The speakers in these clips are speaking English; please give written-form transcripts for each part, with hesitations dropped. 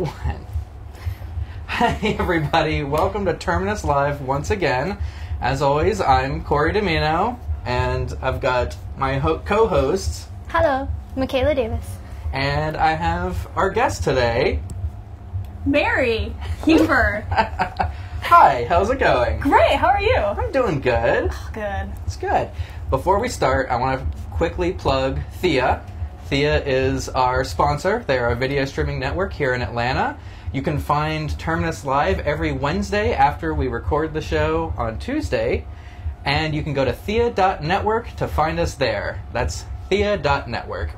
One. Hey everybody, welcome to Terminus Live once again. As always, I'm Corey Domino, and I've got my co-hosts. Hello, Michaela Davis. And I have our guest today, Mary Huber. Hi, how's it going? Great, how are you? I'm doing good. Oh, good. It's good. Before we start, I want to quickly plug Thea. Thea is our sponsor. They are a video streaming network here in Atlanta. You can find Terminus Live every Wednesday after we record the show on Tuesday. And you can go to thea.network to find us there. That's thea.network.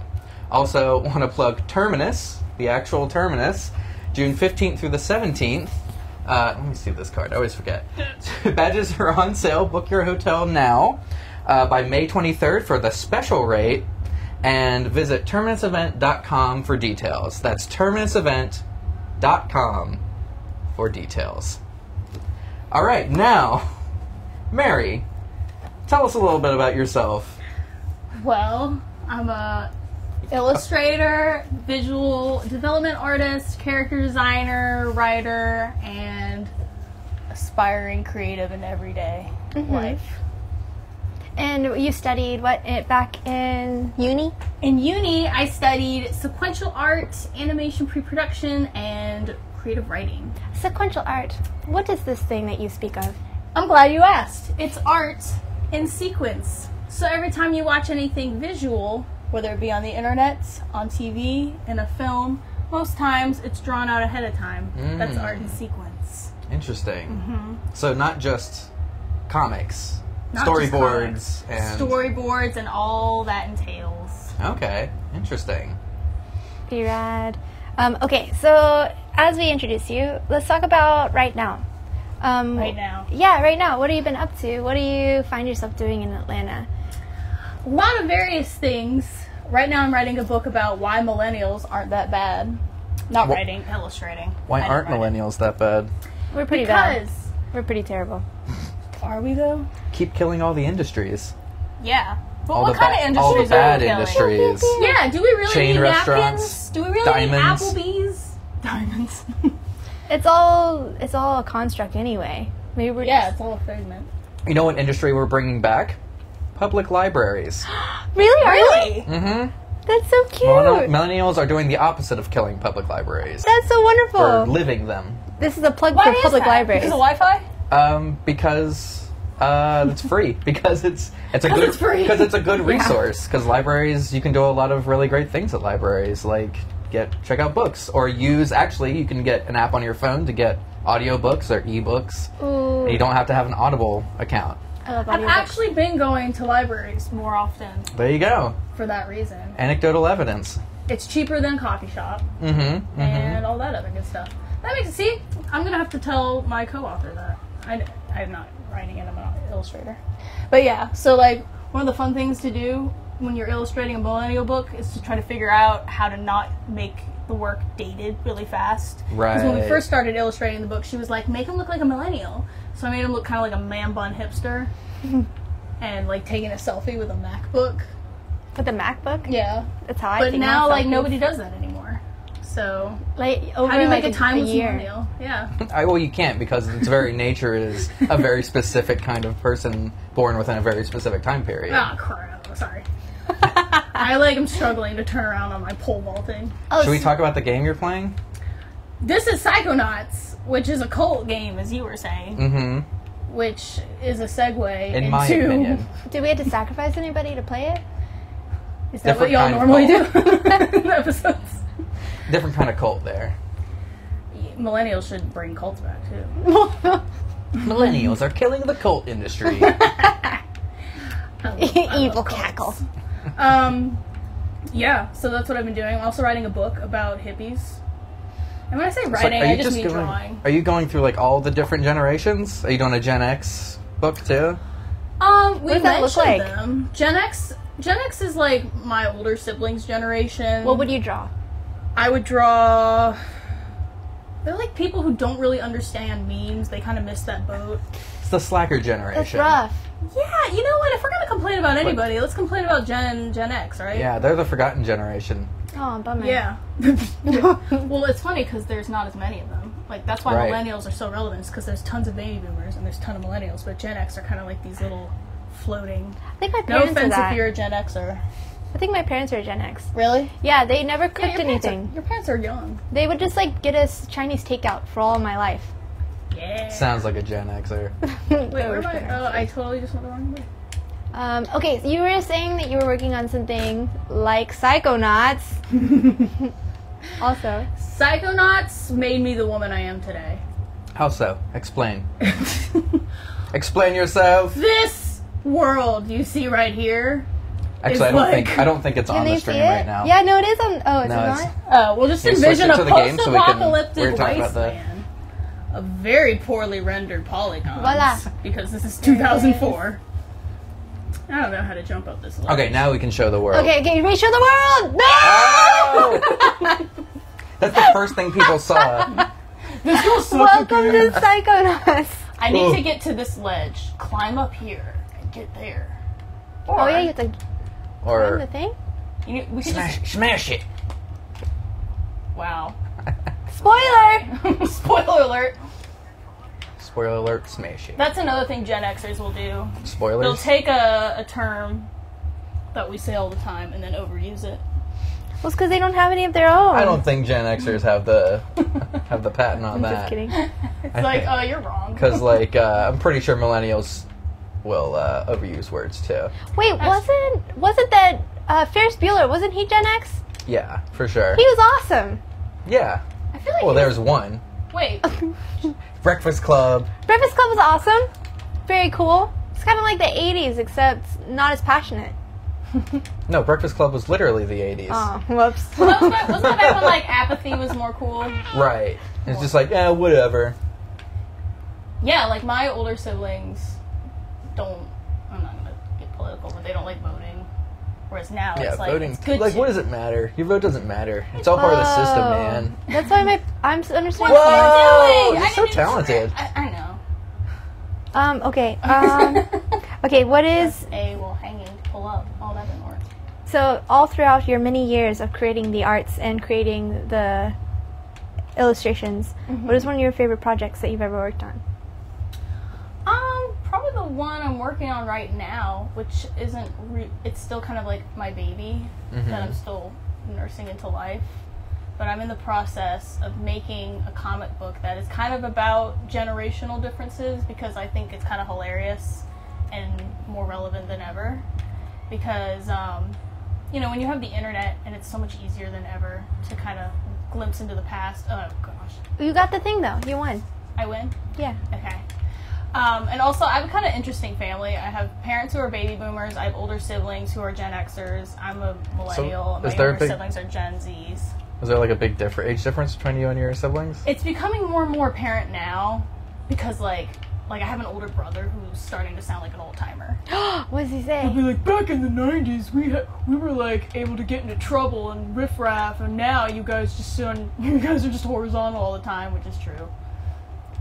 Also, want to plug Terminus, the actual Terminus, June 15th through the 17th. Let me see this card. I always forget. Badges are on sale. Book your hotel now by May 23rd for the special rate. And visit terminusevent.com for details. That's terminusevent.com for details. All right, now, Mary, tell us a little bit about yourself. Well, I'm a illustrator, visual development artist, character designer, writer, and aspiring creative in everyday life. And you studied what back in uni? In uni, I studied sequential art, animation pre-production, and creative writing. Sequential art. What is this thing that you speak of? I'm glad you asked. It's art in sequence. So every time you watch anything visual, whether it be on the internet, on TV, in a film, most times it's drawn out ahead of time. That's art in sequence. Interesting. So not just comics. Not Storyboards and storyboards and all that entails. Okay, interesting. Pretty rad. Okay, so as we introduce you, let's talk about right now. Right now. Yeah, right now. What have you been up to? What do you find yourself doing in Atlanta? A lot of various things. Right now I'm writing a book about why millennials aren't that bad. Not writing, illustrating. Why aren't millennials that bad? We're pretty bad. We're pretty terrible. Are we though? Keep killing all the industries. Yeah. But All what the kind of industries all the bad are we killing? industries. Yeah, do we really Chain need restaurants, napkins? Do we really diamonds. need Applebee's? Diamonds. It's all a construct anyway. Maybe we're It's all a figment. You know what industry we're bringing back? Public libraries. Really? Really? Mm-hmm. That's so cute. Millennials are doing the opposite of killing public libraries. That's so wonderful. They're living them. This is a plug Why for is public that? libraries. Because of Wi-Fi? Because it's free. Because it's a good resource. Because libraries, you can do a lot of really great things at libraries, like check out books, or you can get an app on your phone to get audiobooks or ebooks. Ooh. And you don't have to have an Audible account. I love I've audiobooks. actually been going to libraries more often There you go. for that reason. Anecdotal evidence. It's cheaper than coffee shop and all that other good stuff. That makes it, see, I'm going to have to tell my co-author that. I'm not writing it, I'm an illustrator. But yeah, so like one of the fun things to do when you're illustrating a millennial book is to try to figure out how to not make the work dated really fast. Right. Because when we first started illustrating the book, she was like, make him look like a millennial. So I made him look kind of like a man bun hipster and like taking a selfie with a MacBook. With the MacBook? Yeah. That's how I But take now, my like, selfies. nobody does that anymore. So, Like, over how do you like make a timeless year. millennial? Yeah. Well, you can't, because its very nature is a very specific kind of person born within a very specific time period. Oh, crap. Sorry. I'm struggling to turn around on my pole vaulting. Should we talk about the game you're playing? This is Psychonauts, which is a cult game, as you were saying. Mm-hmm. Which is a segue In into... my opinion. Did we have to sacrifice anybody to play it? Is that what Different y'all kind of normally do in episodes? Different kind of cult there. Millennials should bring cults back, too. Millennials are killing the cult industry. Evil cackle. Yeah, so that's what I've been doing. I'm also writing a book about hippies. And when I say writing, I just mean drawing. Are you going through like all the different generations? Are you doing a Gen X book too? We does that look mentioned like? them. Gen X is like my older siblings' generation. What would you draw? I would draw... They're like people who don't really understand memes. They kind of miss that boat. It's the slacker generation. That's rough. Yeah, you know what? If we're gonna complain about anybody, let's complain about Gen X, right? Yeah, they're the forgotten generation. Oh, bummer. Yeah. Well, it's funny because there's not as many of them. Like, that's why Right. millennials are so relevant, because there's tons of baby boomers and there's a ton of millennials, but Gen X are kind of like these little floating. I think my No parents are offense that. if you're a Gen Xer. I think my parents are Gen X. Really? Yeah, they never cooked Yeah, anything. your parents are young. They would just like get us Chinese takeout for all of my life. Yeah. Sounds like a Gen Xer. Wait, where am I? Oh, I totally just went the wrong way. Okay, so you were saying that you were working on something like Psychonauts. Also. Psychonauts made me the woman I am today. How so? Explain. Explain yourself. This world you see right here. Actually, I don't think it's Can on the they see stream it? right now. Yeah, no, it is on. Oh, it's No, not? it's- Oh, well, just Can you switch envision it a to the game so we can- post-apocalyptic we're talking about the- wasteland of very poorly rendered polygons. Voila. Because this is 2004. I don't know how to jump up this ledge. Okay, now we can show the world. Okay, can you show the world? No! Oh! That's the first thing people saw. This was such Welcome to Psychonauts. I need Ooh. to get to this ledge, climb up here, and get there. Oh, yeah, you have to climb the Or thing? We could smash it. Wow. Spoiler! Spoiler alert. Spoiler alert, smash it. That's another thing Gen Xers will do. They'll Spoilers? take a term that we say all the time and then overuse it. Well, it's because they don't have any of their own. I don't think Gen Xers have the patent on I'm that. just kidding. It's like, oh, you're wrong. Because, like, I'm pretty sure millennials will overuse words, too. Wait, wasn't that Ferris Bueller? Wasn't he Gen X? Yeah, for sure. He was awesome. Yeah. I feel like Well, there's one. Wait. Breakfast Club. Breakfast Club was awesome. Very cool. It's kind of like the 80s, except not as passionate. No, Breakfast Club was literally the 80s. Oh, whoops. Wasn't that back when, like, apathy was more cool? Right. It's just like, whatever. Yeah, like, my older siblings don't, I'm not going to get political, but they don't like voting. Whereas now Yeah, it's like, voting. it's good Like, to... what does it matter? Your vote doesn't matter. It's all part of the system, man. That's why I'm understanding. Whoa! doing? You're I so didn't even talented. I know. Okay. Okay, what is... Well, hanging, pull up, all that didn't work. So, all throughout your many years of creating the arts and creating the illustrations, what is one of your favorite projects that you've ever worked on? Probably the one I'm working on right now, which isn't, it's still kind of like my baby that I'm still nursing into life. But I'm in the process of making a comic book that is kind of about generational differences, because I think it's kind of hilarious and more relevant than ever. Because, you know, when you have the internet and it's so much easier than ever to kind of glimpse into the past. Oh, gosh. You got the thing, though. You won. I win? Yeah. Okay. And also, I have a kind of interesting family. I have parents who are baby boomers. I have older siblings who are Gen Xers. I'm a millennial. So, is My there a younger big- siblings are Gen Zs. Is there, like, a big age difference between you and your siblings? It's becoming more and more apparent now because, like I have an older brother who's starting to sound like an old timer. What does he He'll say? be like, back in the 90s, we were like able to get into trouble and riffraff, and now you guys are just horizontal all the time, which is true.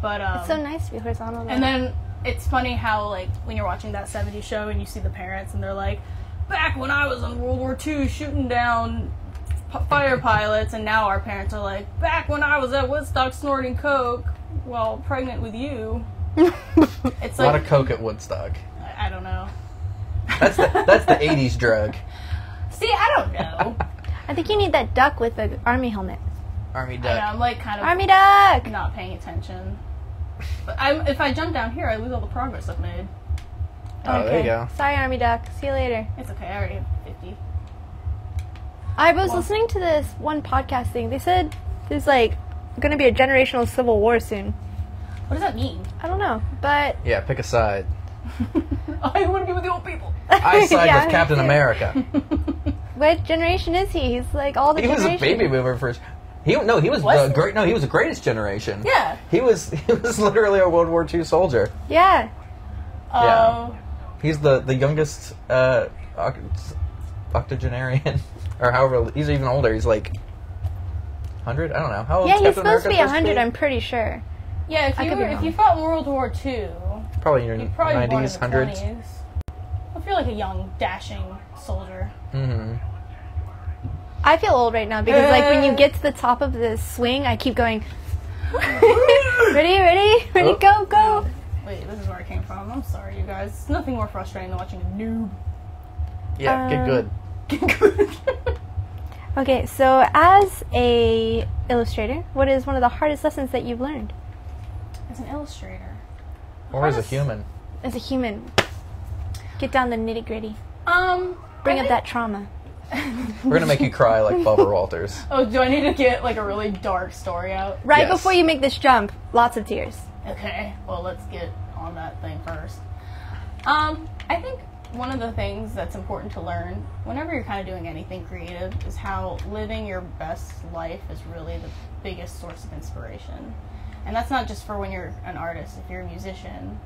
But It's so nice to be horizontal. and then it's funny how, like, when you're watching that 70s show and you see the parents and they're like, back when I was in World War II shooting down fighter pilots, and now our parents are like, back when I was at Woodstock snorting coke while pregnant with you. It's A lot like, of coke at Woodstock. I don't know. That's the 80s drug. See, I don't know. I think you need that duck with the army helmet. Army I know, duck. I'm like kind of Army duck! not paying attention. But if I jump down here, I lose all the progress I've made. Oh, there you go. Sorry, army duck. See you later. It's okay, I already have 50. I was listening to this one podcast thing. They said there's like going to be a generational civil war soon. What does that mean? I don't know, but Yeah, pick a side. I want to be with the old people. I side Yeah, with me Captain too. America. What generation is he? He's like all the He was a generations. baby boomer first. He was Was the great. No, he was the greatest generation. Yeah. He was literally a World War II soldier. Yeah. Yeah. He's the youngest octogenarian, or however. He's even older. He's like 100. I don't know. How old Yeah, is he's Captain supposed to be America 100, I'm pretty sure. Yeah, I could be if wrong. you fought in World War II, Probably in your You're probably born in 90s, the 100s. 20s. I feel like a young, dashing soldier. Mm-hmm. I feel old right now because, like, when you get to the top of the swing, I keep going. ready, Oh. go, go. Wait, this is where I came from. I'm sorry, you guys. It's nothing more frustrating than watching a noob. Yeah, get good. Okay, so as a illustrator, what is one of the hardest lessons that you've learned As an illustrator. Or as a human. as a human? Get down the nitty gritty. I Bring up that trauma. We're going to make you cry like Bubba Walters. Oh, do I need to get like a really dark story out? Right Yes. before you make this jump, lots of tears. Okay, well, let's get on that thing first. I think one of the things that's important to learn whenever you're kind of doing anything creative is how living your best life is really the biggest source of inspiration. And that's not just for when you're an artist. If you're a musician,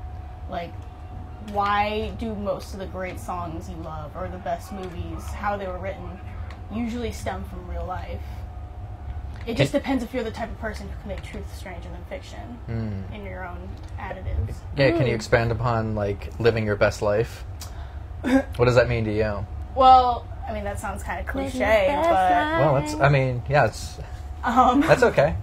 like, why do most of the great songs you love or the best movies, how they were written, usually stem from real life? It just depends if you're the type of person who can make truth stranger than fiction in your own additives. Yeah, can you expand upon, like, living your best life? What does that mean to you? Well, I mean, that sounds kind of cliche, but... Well, it's, I mean, yeah, it's, that's okay.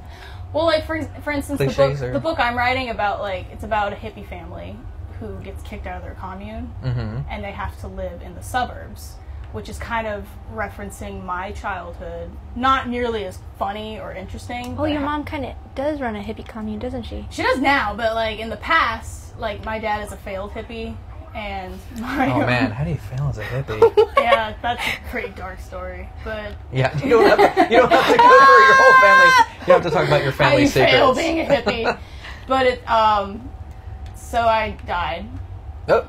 Well, like, for instance, Cliches the book I'm writing about, like, it's about a hippie family who gets kicked out of their commune, and they have to live in the suburbs, which is kind of referencing my childhood. Not nearly as funny or interesting. Oh, your mom kind of does run a hippie commune, doesn't she? She does now, but, like, in the past, like, my dad is a failed hippie, and my... Oh, man, how do you fail as a hippie? Yeah, that's a pretty dark story, but... Yeah, you don't have to go through your whole family. You don't have to talk about your How family you secrets. fail being a hippie. But it, so I died. No.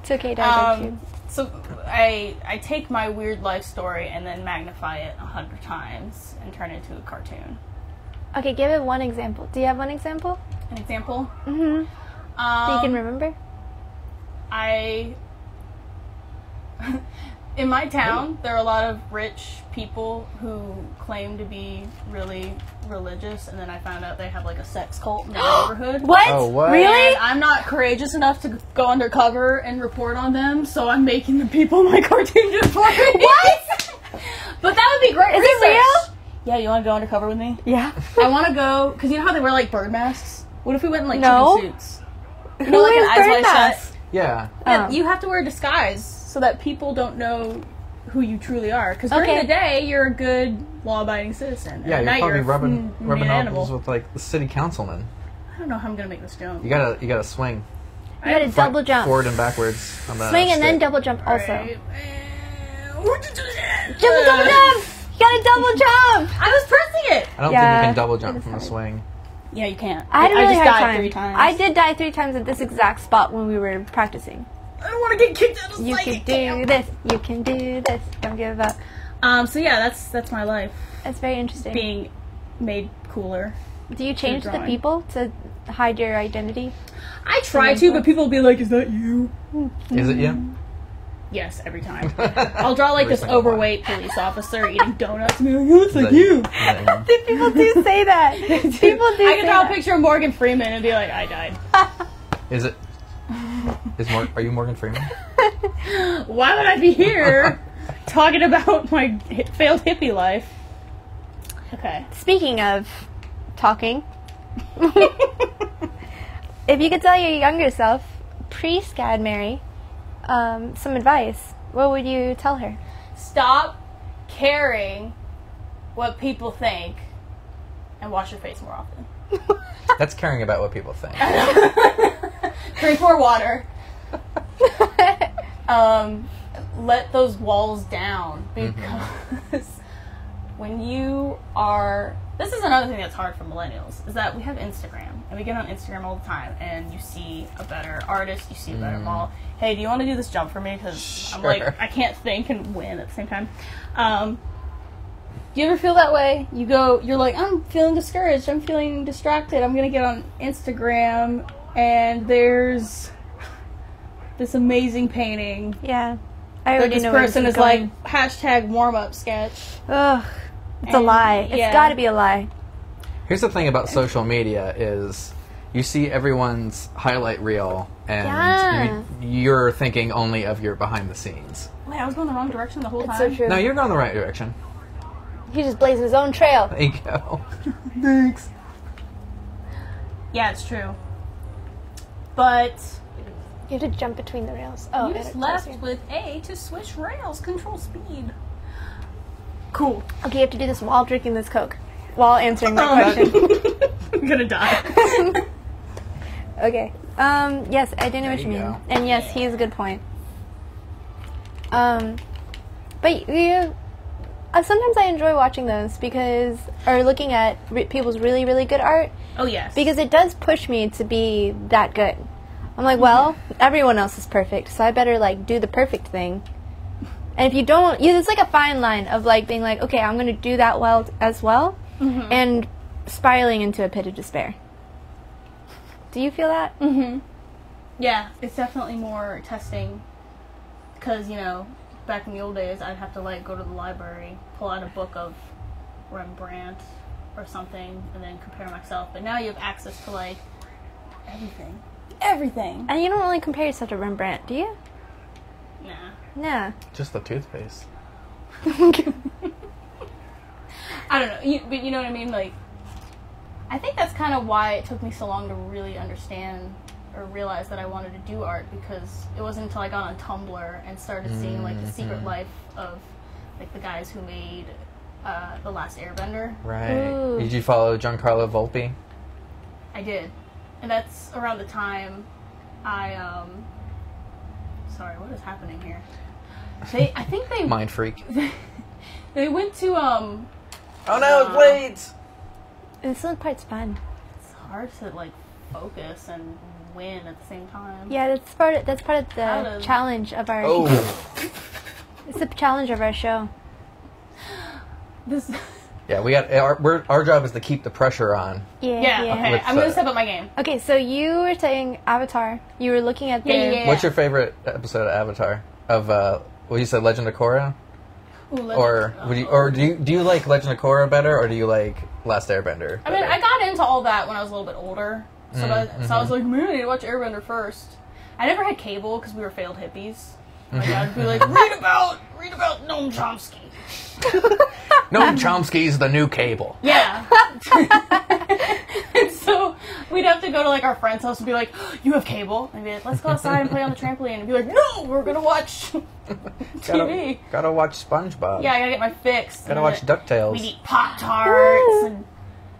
It's okay, Dad. Don't you? So I take my weird life story and then magnify it 100 times and turn it into a cartoon. Okay, give it one example. Do you have one example? An example? Mm-hmm. That you can remember? In my town, there are a lot of rich people who claim to be really religious, and then I found out they have like a sex cult in their neighborhood. What? Oh, what? Really? And I'm not courageous enough to go undercover and report on them, so I'm making the people in my cartoon just for me. What? But that would be great. Is it real? Yeah, you want to go undercover with me? Yeah. I want to go, because you know how they wear like bird masks? What if we went in like No. chicken suits? You Who know, like is an eyes bird wide shut? masks? Yeah. Yeah, Oh. you have to wear a disguise so that people don't know who you truly are. Because during Okay. the day, you're a good, law-abiding citizen. Yeah, At you're night, probably you're a rubbing mean elbows animal. with, like, the city councilman. I don't know how I'm going to make this jump. You gotta swing. You gotta Front, double jump. forward and backwards on the Swing and then stick. double jump also. Right. Double jump! You gotta double jump! I was pressing it! I don't Yeah, think you can double jump that is from a hard. swing. Yeah, you can't. I had a really just hard died time. 3 times. I did die 3 times at this exact spot when we were practicing. I don't want to get kicked out of You can psychic do camp. this. You can do this. Don't give up. So yeah, that's my life. That's very interesting. Being made cooler. Do you change the drawing. people to hide your identity? I try to, but people will be like, is that you? Is it you? Yes, every time. I'll draw like Every this single one. overweight police officer eating donuts and be like, it looks Is like that you. Is that People do say that. People do I say can draw that. a picture of Morgan Freeman and be like, I died. you? Is it? Are you Morgan Freeman? Why would I be here talking about my failed hippie life? Okay. Speaking of talking, if you could tell your younger self, pre-SCAD Mary, some advice, what would you tell her? Stop caring what people think and wash your face more often. That's caring about what people think. Drink more water. Let those walls down, because when you are... This is another thing that's hard for millennials, is that we have Instagram, and we get on Instagram all the time, and you see a better artist, you see a better model. Hey, do you want to do this jump for me? Because I'm like, I can't think and win at the same time. Do you ever feel that way? You're like, I'm feeling discouraged, I'm feeling distracted, I'm going to get on Instagram, and there's this amazing painting. Yeah. I That already this know where person this is going. like, hashtag warm-up sketch. Ugh. It's a And, lie. It's yeah. gotta be a lie. Here's the thing about social media is you see everyone's highlight reel, and Yeah. you're thinking only of your behind the scenes. Wait, I was going the wrong direction the whole It's time. so true. No, you're going the right direction. He's just blazing his own trail. There you go. Thanks. Yeah, it's true. But You have to jump between the rails. Oh, you I just had it left closer. with A to switch rails, control speed. Cool. Okay, you have to do this while drinking this Coke. While answering that question. I'm gonna die. Okay. Yes, I do know what There you you mean. go. And yes, he has a good point. But sometimes I enjoy watching those because, or looking at people's really, really good art, Oh, yes. because it does push me to be that good. I'm like, well, everyone else is perfect, so I better, like, do the perfect thing. And if you don't, it's like a fine line of, like, being like, okay, I'm going to do that well as well, and spiraling into a pit of despair. Do you feel that? Mm-hmm. Yeah, it's definitely more testing. Because, you know, back in the old days, I'd have to, like, go to the library, pull out a book of Rembrandt or something, and then compare myself. But now you have access to, like, everything. Everything. And you don't really compare yourself to Rembrandt, do you? Nah. Nah. Just the toothpaste. I don't know. But you know what I mean? Like, I think that's kind of why it took me so long to really understand or realize that I wanted to do art, because it wasn't until I got on Tumblr and started seeing, like, the secret life of, like, the guys who made The Last Airbender. Right. Ooh. Did you follow Giancarlo Volpe? I did. And that's around the time I, sorry, what is happening here? I think they... Mind freak. They went to, Oh no, blades! This one part's fun. it's hard to, like, focus and win at the same time. Yeah, that's part of the Out of- challenge of our... Oh. It's the challenge of our show. This... Yeah, we got our job is to keep the pressure on. Yeah, okay. With, I'm gonna step up my game. Okay, so you were saying Avatar. You were looking at their... Yeah. What's your favorite episode of Avatar? Of what you said, Legend of Korra? Ooh, Or do you like Legend of Korra better, or do you like Last Airbender? I mean, better? I got into all that when I was a little bit older. So, so I was like, maybe I need to watch Airbender first. I never had cable because we were failed hippies. My dad would be like, read about Noam Chomsky. Noam Chomsky's the new cable. Yeah. And so we'd have to go to, like, our friend's house and be like, you have cable? And be like, let's go outside and play on the trampoline. And be like, no, we're going to watch TV. Gotta watch SpongeBob. Yeah, I gotta get my fix. Gotta watch DuckTales. We'd eat Pop-Tarts and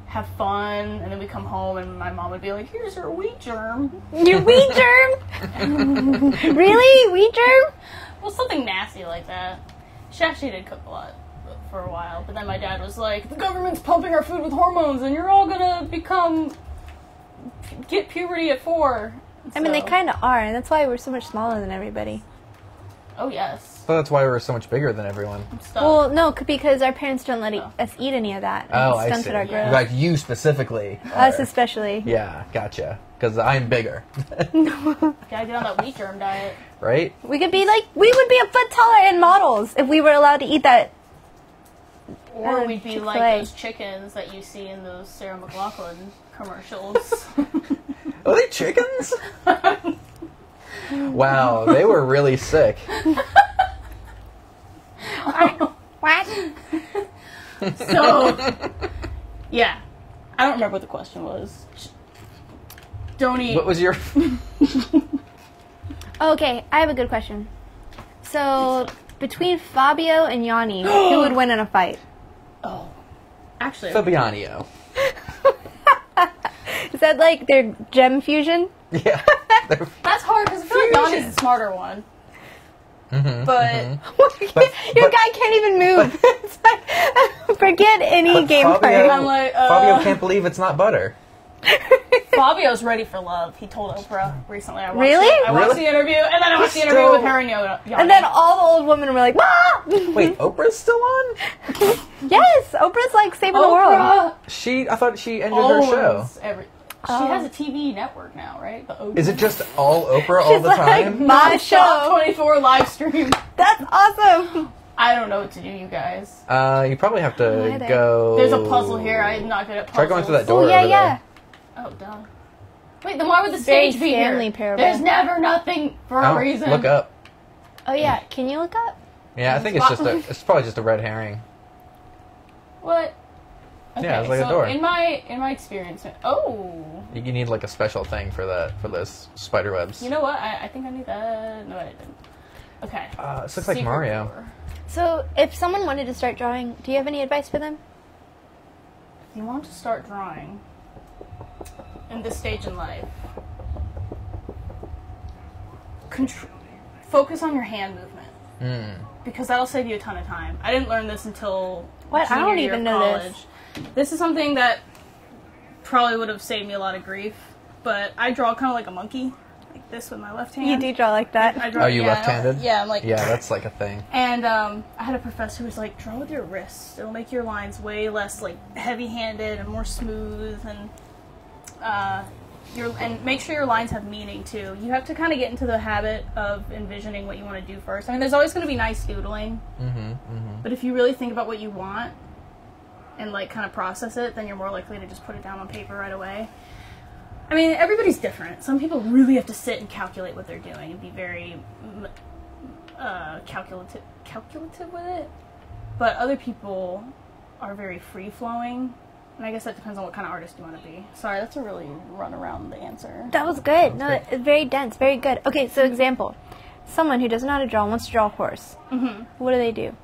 have fun. And then we'd come home and my mom would be like, here's your wheat germ. Your wheat germ? Really? Wheat germ? Well, something nasty like that. She actually did cook a lot for a while. But then my dad was like, the government's pumping our food with hormones and you're all gonna get puberty at 4. I mean, they So- kind of are, and that's why we're so much smaller than everybody. Oh, yes. So that's why we're so much bigger than everyone. I'm stuck. Well, no, because our parents don't let us eat any of that. And Oh, it I stunted see. our growth. Like you specifically. Us are. especially. Yeah, gotcha. Because I'm bigger, Gotta get on that wheat germ diet. right? We would be a foot taller in models if we were allowed to eat that. Or we'd be Chick-fil-A. like those chickens that you see in those Sarah McLachlan commercials. Are they chickens? Wow, they were really sick. What? So, yeah. I don't remember what the question was. Don't eat. What was your? Okay, I have a good question. So, between Fabio and Yanni, who would win in a fight? Oh. Actually, Fabiano. Is that like their gem fusion? Yeah. They're- that's hard because I feel like Yanni's the smarter one. But Your guy can't even move. It's like, forget any But game Fabio, plan. I'm like, Fabio can't believe it's not butter. Fabio's ready for love. He told Oprah recently. I watched Really? I watched Really? the interview, and then I watched the interview Still- with her and Yanni. And then all the old women were like, "Ah!" Wait, Oprah's still on? Yes, Oprah's like saving the world. Oprah I thought she ended her show. owns she has a TV network now, right? The OG. Is it just all Oprah all the like, time? my Shop show. 24 live stream? That's awesome. I don't know what to do, you guys. You probably have to Why they- go. There's a puzzle here. I'm not good at puzzles. Try going through that door. Oh yeah, over yeah. Oh, duh. Wait, then why would the Very stage be Stanley here? parable. There's never nothing for a reason. Look up. Oh yeah, can you look up? Yeah, I think it's probably just a red herring. What? Okay, Yeah, it's like so a door. In my experience, You need like a special thing for those spider webs. You know what? I think I need that. No, I didn't. Okay. This looks like Secret Mario. door. So, if someone wanted to start drawing, do you have any advice for them? If you want to start drawing in this stage in life, focus on your hand movement. Because that'll save you a ton of time. I didn't learn this until What? I junior don't year even of know college. this. This is something that probably would have saved me a lot of grief, but I draw kind of like a monkey, like this with my left hand. You do draw like that. I draw, Are you left-handed? Yeah, I'm like... Yeah, that's like a thing. And I had a professor who was like, draw with your wrists. It'll make your lines way less like heavy-handed and more smooth, and and make sure your lines have meaning too. You have to kind of get into the habit of envisioning what you want to do first. I mean, there's always going to be nice doodling, but if you really think about what you want and like kind of process it, then you're more likely to just put it down on paper right away. I mean, everybody's different. Some people really have to sit and calculate what they're doing and be very calculative with it. But other people are very free-flowing. And I guess that depends on what kind of artist you want to be. Sorry, that's a really run-around answer. That was good. No, it's very dense, very good. Okay, so example. Someone who doesn't know how to draw wants to draw a horse. What do they do?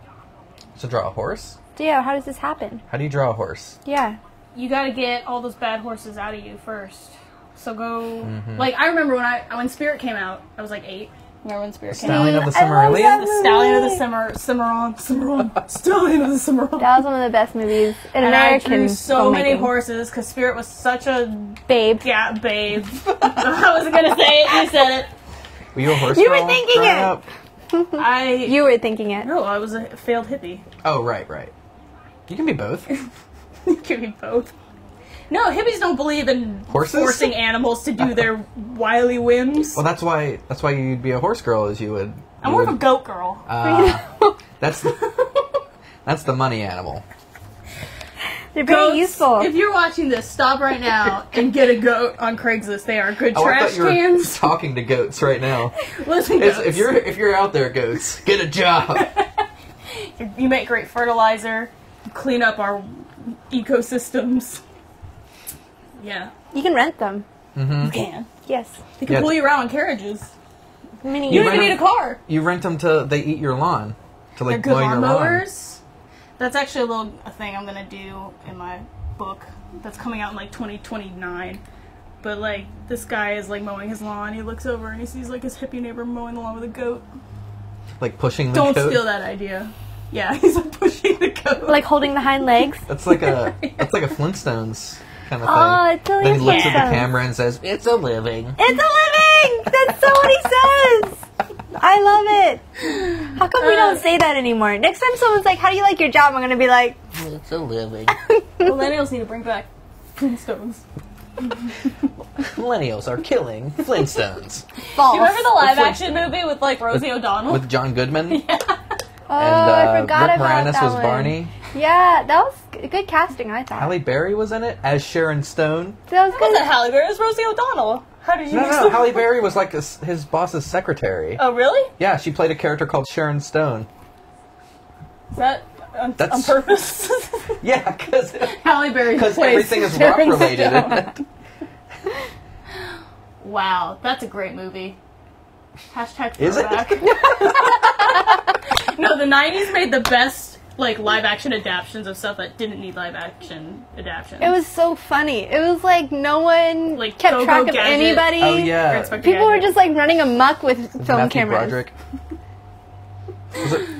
So draw a horse? Yeah, how does this happen? How do you draw a horse? Yeah. You got to get all those bad horses out of you first. So go... Like, I remember when Spirit came out, I was like 8. Remember when Spirit came out? Stallion of the I love Cimarron? that The Stallion of the Cimarron. Stallion of the Cimarron. That was one of the best movies in And American I drew so many filmmaking. horses because Spirit was such a Babe. babe. I wasn't going to say it. You said it. Were you a horse You were girl thinking growing it. up? You were thinking it. No, I was a failed hippie. Oh, right. You can be both. Give me both. No, hippies don't believe in Horses? forcing animals to do their wily whims. Well, that's why you'd be a horse girl, is you would... I'm more of a goat girl. That's the money animal. They're very Goats, useful. If you're watching this, stop right now and get a goat on Craigslist. They are good Oh, I trash thought you were cans. talking to goats right now. Listen, goats. If you're out there, goats, get a job. You make great fertilizer. You clean up our ecosystems. Yeah. You can rent them. You can. Yes. They can pull you around in carriages. Mini. You don't even need a car. You rent them they eat your lawn. To like They're mow good your lawn. lawnmowers. That's actually a thing I'm gonna do in my book that's coming out in like 2029. But like this guy is like mowing his lawn. He looks over and he sees like his hippie neighbor mowing the lawn with a goat. Like pushing the Don't goat. steal that idea. Yeah, he's like pushing the goat. Like holding the hind legs. That's like a Flintstones kind of thing. Oh, it's totally Then he looks at the Flintstones. camera and says, "It's a living." It's a living! That's so what he says! I love it. How come we don't say that anymore? Next time someone's like, how do you like your job? I'm going to be like, It's a living. Millennials need to bring back Flintstones. Millennials are killing Flintstones. false. Do you remember the live action movie with like Rosie O'Donnell? With John Goodman. Oh, And I forgot Rick about Moranis that was one. Barney. Yeah, that was good casting, I thought. Halle Berry was in it as Sharon Stone. That was It good. wasn't Halle Berry, it was Rosie O'Donnell. How did you mix No, them? Halle Berry was like his boss's secretary. Oh, really? Yeah, she played a character called Sharon Stone. Is that on That's- purpose? Yeah, because Halle Berry plays everything is rock Sharon related. Stone. Wow, that's a great movie. Hashtag Is it? throwback. No, the 90s made the best like live action adaptions of stuff that didn't need live action adaptions. It was so funny. It was like no one Like kept Go-Go track of Gadget. anybody. Oh yeah, Inspector People were Gadget. just like running amok with film Matthew cameras. Broderick.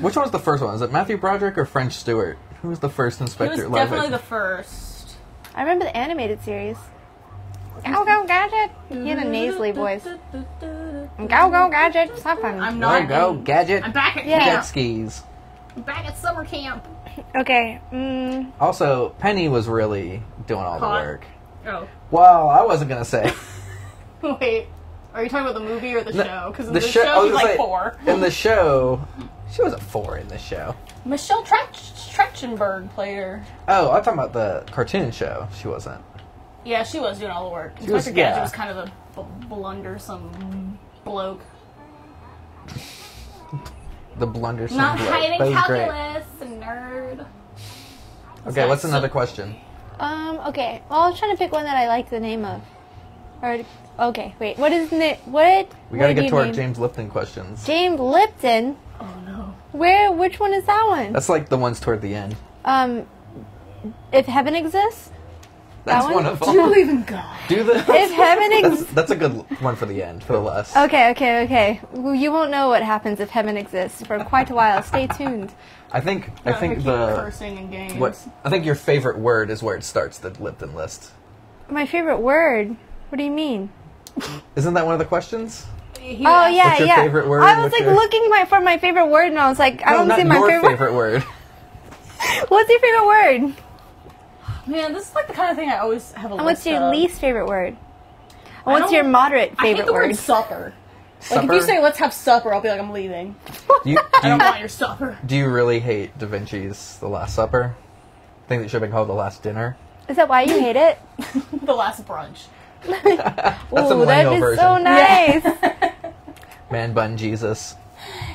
Which one was the first one? Is it Matthew Broderick or French Stewart? Who was the first He Inspector? was live definitely action? the first. I remember the animated series. Go Go Gadget. He had a nasally voice. Go Go Gadget. Something. I'm not. Go Gadget. I'm back at Yeah. Jet camp. skis. I'm back at summer camp. Okay. Also, Penny was really doing all the Hot. work. Oh, Well, I wasn't gonna say. wait. Are you talking about the movie or the show? Because in The the show- I show, was she's gonna like say, 4. In the show, she was a 4 in the show. Michelle Trachtenberg played her. Oh, I'm talking about the cartoon show. She wasn't. Yeah, she was doing all the work. She was- Inspector Gadget yeah. was kind of a blundersome bloke. The blundersome Not bloke. hiding That was great. calculus, nerd. Okay, what's another question? Okay. Well, I was trying to pick one that I like the name of. Or, okay, wait. What is it? What? We gotta what do get you to our name? James Lipton questions. James Lipton? Oh no. Which one is that one? That's like the ones toward the end. If heaven exists? That's one? one of Do you them. believe in God? Do the. If heaven exists. That's a good one for the end, for the last. Okay. Well, you won't know what happens if heaven exists for quite a while. Stay tuned. I think Keep the cursing in games. I think your favorite word is where it starts the Lipton list. My favorite word? What do you mean? Isn't that one of the questions? He Oh, asked- yeah, What's your yeah. favorite word? I was What's like your- looking for my favorite word, and I was like, I No, don't not see my your favorite. word. What's your favorite word? Man, this is like the kind of thing I always have a And list what's your of. least favorite word? And I what's don't- your moderate I hate favorite the word word? supper. Like, if Supper? you say, let's have supper, I'll be like, I'm leaving. Do you, I don't want your supper. do you really hate Da Vinci's The Last Supper? Think that should have been called The Last Dinner? Is that why you hate it? The last brunch. That's a Ooh, that millennial is version. so nice. Man bun Jesus.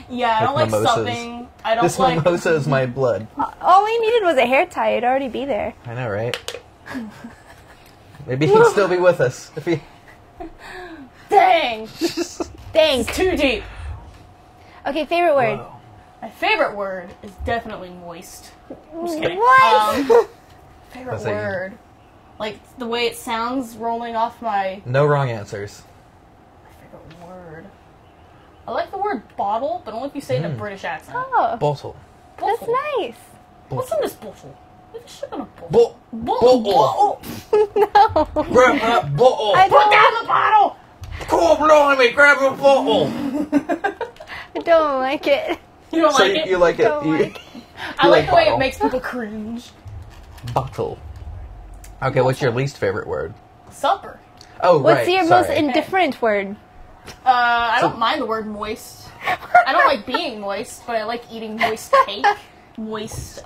Yeah, I don't like mimosas. supping. I don't This like... mimosa is my blood. All we needed was a hair tie. It'd already be there. I know, right? Maybe he'd still be with us if he. Dang! Thanks. Too deep. Okay, favorite word. Whoa. My favorite word is definitely moist. I'm just kidding. What? Favorite That's a- word. Like, the way it sounds rolling off my No wrong answers. favorite word. I like the word bottle, but only if you say it in a British accent. Oh, Bottle. that's Bottle. nice. What's in this bottle? There's shit in a bottle. Bottle. Bottle. No. Grab that bottle. I Put don't, down the bottle! Come on, me, grab a bottle. I don't like it. You don't So like it? you like it? Don't You- like it. I you like the way bottle. it makes people cringe. Bottle. Okay, what's your least favorite word? Supper. Oh, What's right. your sorry. most indifferent word? I don't mind the word moist. I don't like being moist, but I like eating moist cake. Moist,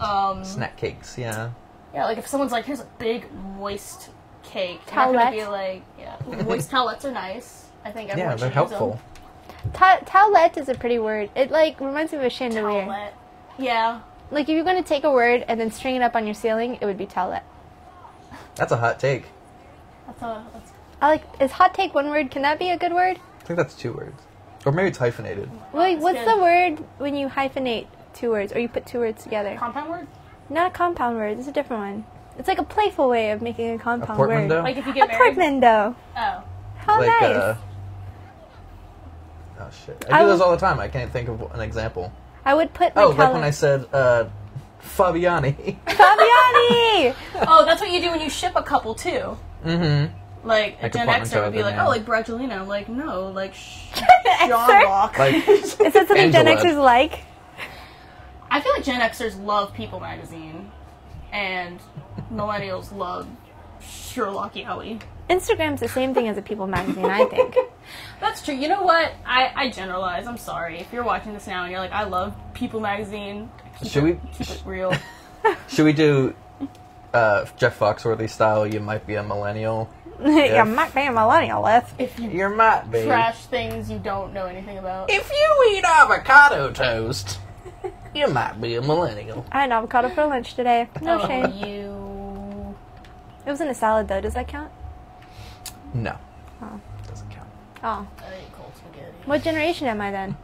Snack cakes, yeah. yeah, like if someone's like, here's a big moist cake, I'm not gonna be like, yeah, moist towelettes are nice. I think everyone Yeah, they're should use helpful. Towelette is a pretty word. It like reminds me of a them. chandelier. Towelette. Yeah. Like if you're gonna take a word and then string it up on your ceiling, it would be towelette. That's a hot take. That's I like. Is hot take one word? Can that be a good word? I think that's 2 words. Or maybe it's hyphenated. Like, that's what's good. the word when you hyphenate 2 words or you put 2 words together? compound word? Not a compound word. It's a different one. It's like a playful way of making a compound portmanteau? word. Like if you A get married? portmanteau. Oh. How like, nice. Oh, shit. I I do those will- all the time. I can't think of an example. I would put my Oh, like towel- when I said, Fabiani. Fabiani! Oh, that's what you do when you ship a couple too. Mm-hmm. Like a Like a Gen portmanteau Xer would be of the like, name. oh, like Bradgelina. I'm like, no, like Xer? John Locke. Like, Is that something Gen Angela. Xers like? I feel like Gen Xers love People magazine, and millennials love Sherlock Yowie. Instagram's the same thing as a People magazine, I think. That's true. You know what? I generalize. I'm sorry. If you're watching this now and you're like, I love People magazine, should we keep it real. should we do Jeff Foxworthy style? You might be a millennial. You might be a millennial, left. If you You might be. trash things you don't know anything about. If you eat avocado toast, you might be a millennial. I had an avocado for lunch today. No Oh, shame. you. It was in a salad, though. Does that count? No. Oh. Doesn't count. Oh. I ate cold spaghetti. What generation am I then?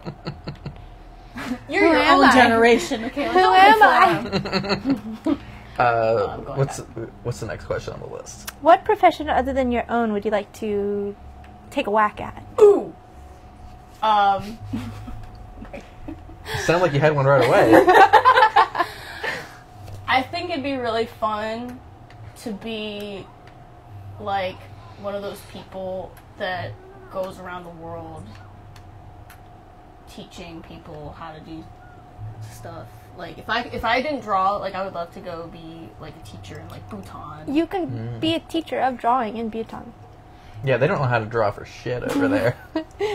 You're Who your am own I? generation. Okay, Who am I? I'm going What's the next question on the list? What profession other than your own would you like to take a whack at? Ooh. Sound like you had one right away. I think it'd be really fun to be like one of those people that goes around the world teaching people how to do stuff. Like if I didn't draw, like I would love to go be like a teacher in like Bhutan. You can be a teacher of drawing in Bhutan. Yeah, they don't know how to draw for shit over there.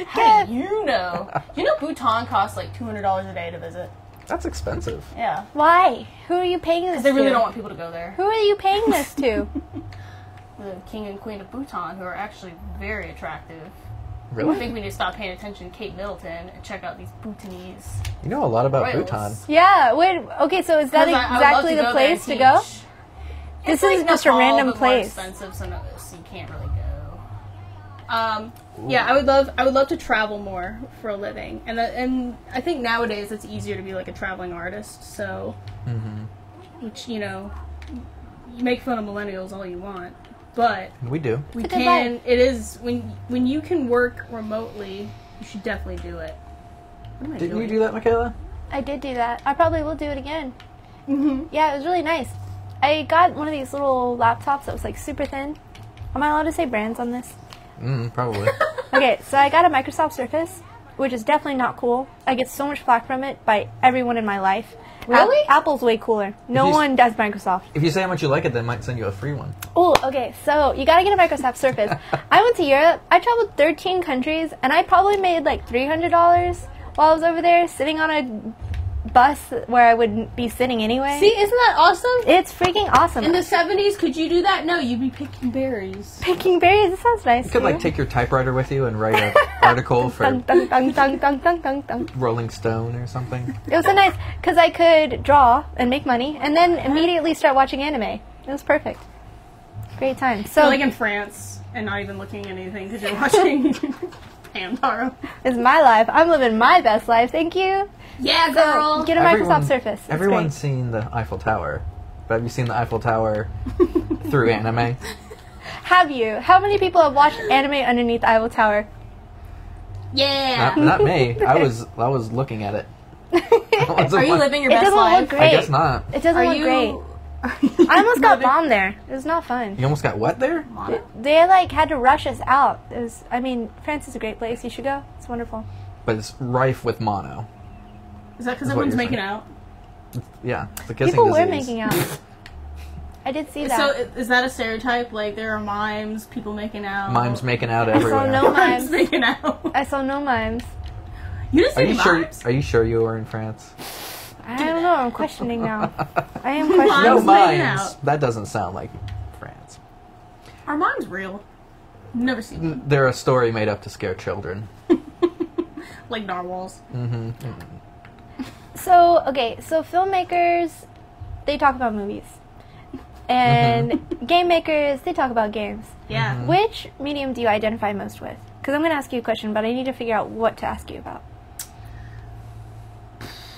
How do you know? You know Bhutan costs like $200 a day to visit. That's expensive. Yeah. Why? Who are you paying this They to? really don't want people to go there. Who are you paying this to? the king and queen of Bhutan, who are actually very attractive. Really? I think we need to stop paying attention to Kate Middleton and check out these Bhutanese. You know a lot about royals. Bhutan. Yeah. Wait. Okay. So is that 'Cause I would love exactly to the go there place and to go? teach. This It's is like just a Nepal, random but place. More expensive, so you can't really go. Yeah, I would love to travel more for a living, and I think nowadays it's easier to be like a traveling artist. So, which you make fun of millennials all you want, but We do. we It's a good can. life. It is when you can work remotely, you should definitely do it. What am I Didn't doing? you do that, Michaela? I did do that. I probably will do it again. Mm-hmm. Yeah, it was really nice. I got one of these little laptops that was like super thin. Am I allowed to say brands on this? Probably. Okay, so I got a Microsoft Surface, which is definitely not cool. I get so much flack from it by everyone in my life. Really? Apple's way cooler. No you- one does Microsoft. If you say how much you like it, they might send you a free one. Oh, okay, so you gotta get a Microsoft Surface. I went to Europe. I traveled 13 countries, and I probably made like $300 while I was over there sitting on a bus where I would be sitting anyway. See, isn't that awesome? It's freaking awesome. In the 70s, could you do that? No, you'd be picking berries. Picking berries, that sounds nice. You could like too. take your typewriter with you and write an article for Dun, dun, dun, dun, dun, dun, dun, dun. Rolling Stone or something. It was so nice because I could draw and make money and then immediately start watching anime. It was perfect. Great time. So So, like in France, and not even looking at anything because you're watching Pandora. it's my life. I'm living my best life. Thank you. Yeah, So get a Microsoft Surface. It's Everyone's great. seen the Eiffel Tower. But have you seen the Eiffel Tower through anime? Have you? How many people have watched anime underneath the Eiffel Tower? Yeah. Not me. I was looking at it. Are you living your It best doesn't life? look great. I guess not. It doesn't Are look you? great. I almost got bombed there. It was not fun. You almost got what there? They like had to rush us out. It was. I mean, France is a great place. You should go. It's wonderful. But it's rife with mono. Is that because That's what everyone's you're making saying. out? Yeah, it's a kissing People disease. were making out. I did see that. So is that a stereotype? Like there are mimes, people making out. Mimes making out I saw everywhere. no Mimes mimes. making out. I saw no mimes. You didn't Are see you any sure? mimes? Are you sure you were in France? I don't know. I'm questioning now. I am questioning. No Mimes making mimes. out. That doesn't sound like France. Are mimes real? Never seen them. They're a story made up to scare children. Like narwhals. So okay, so filmmakers, they talk about movies, and game makers, they talk about games. Yeah. Which medium do you identify most with? Because I'm going to ask you a question, but I need to figure out what to ask you about.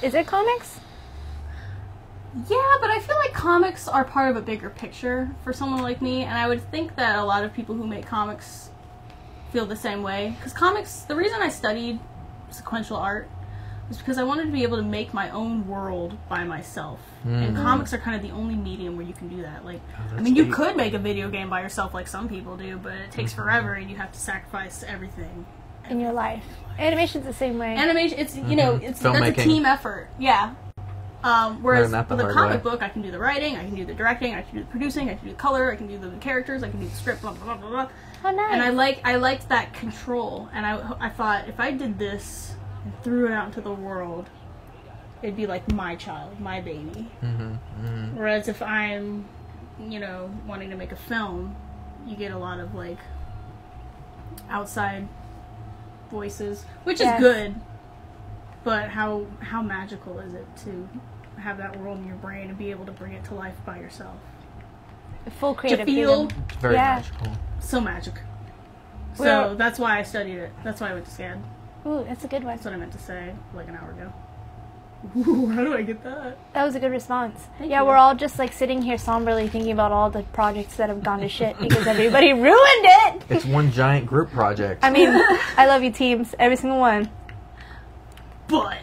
Is it comics? Yeah, but I feel like comics are part of a bigger picture for someone like me, and I would think that a lot of people who make comics feel the same way. Because comics, the reason I studied sequential art was because I wanted to be able to make my own world by myself. And comics are kind of the only medium where you can do that. Like, I mean, you deep. could make a video game by yourself like some people do, but it takes forever and you have to sacrifice everything. In your life. Animation's the same way. Animation, it's, you know, it's that's a Filmmaking. team effort. Yeah. Whereas Learn that the with a hard comic way. book, I can do the writing, I can do the directing, I can do the producing, I can do the color, I can do the characters, I can do the script, blah blah blah blah blah. Oh, nice. And I liked that control, and I thought if I did this and threw it out into the world, it'd be like my child, my baby. Whereas if I'm, you know, wanting to make a film, you get a lot of like outside voices, which Yes. is good. But how magical is it to have that world in your brain and be able to bring it to life by yourself? Full creative To feel freedom. It's very Yeah. magical. so magic. So Well- that's why I studied it. That's why I went to SCAD. Ooh, that's a good one. That's what I meant to say like an hour ago. Ooh, how do I get that? That was a good response. Thank Yeah, you. we're all just like sitting here somberly thinking about all the projects that have gone to shit because everybody ruined it. It's one giant group project. I mean, I love you teams, every single one. But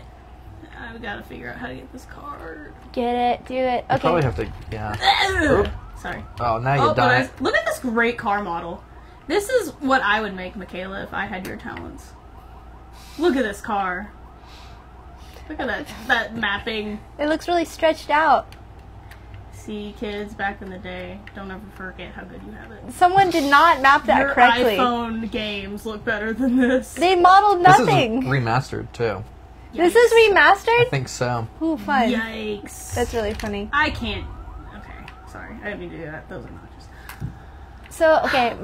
I've got to figure out how to get this card. Get it, do it. You probably Okay. have to, yeah. Sorry. Oh, now Oh, you've but done it. look at this great car model. This is what I would make, Michaela, if I had your talents. Look at this car. Look at that mapping. It looks really stretched out. See, kids, back in the day, don't ever forget how good you have it. Someone did not map that Your correctly. iPhone games look better than this. They modeled This is nothing. remastered, too. This is I remastered? think so. Ooh, fun. Yikes. That's really funny. I can't. Okay, sorry. I didn't mean to do that. Those are not just. So, okay,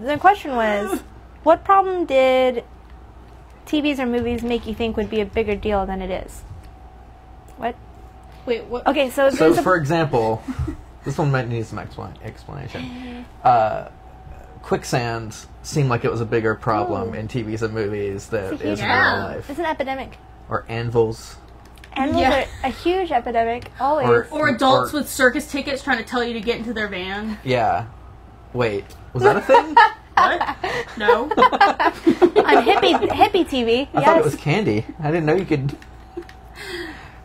the question was, what problem did TVs or movies make you think would be a bigger deal than it is? What? Wait, what? Okay, so So, for example, this one might need some explanation. Quicksand seemed like it was a bigger problem in TVs and movies than it is in real life. It's an epidemic. Or anvils. Animals are a huge epidemic, always. Or adults with circus tickets trying to tell you to get into their van. Yeah. Wait, was that a thing? What? No. On hippie TV, I thought it was candy. I didn't know you could...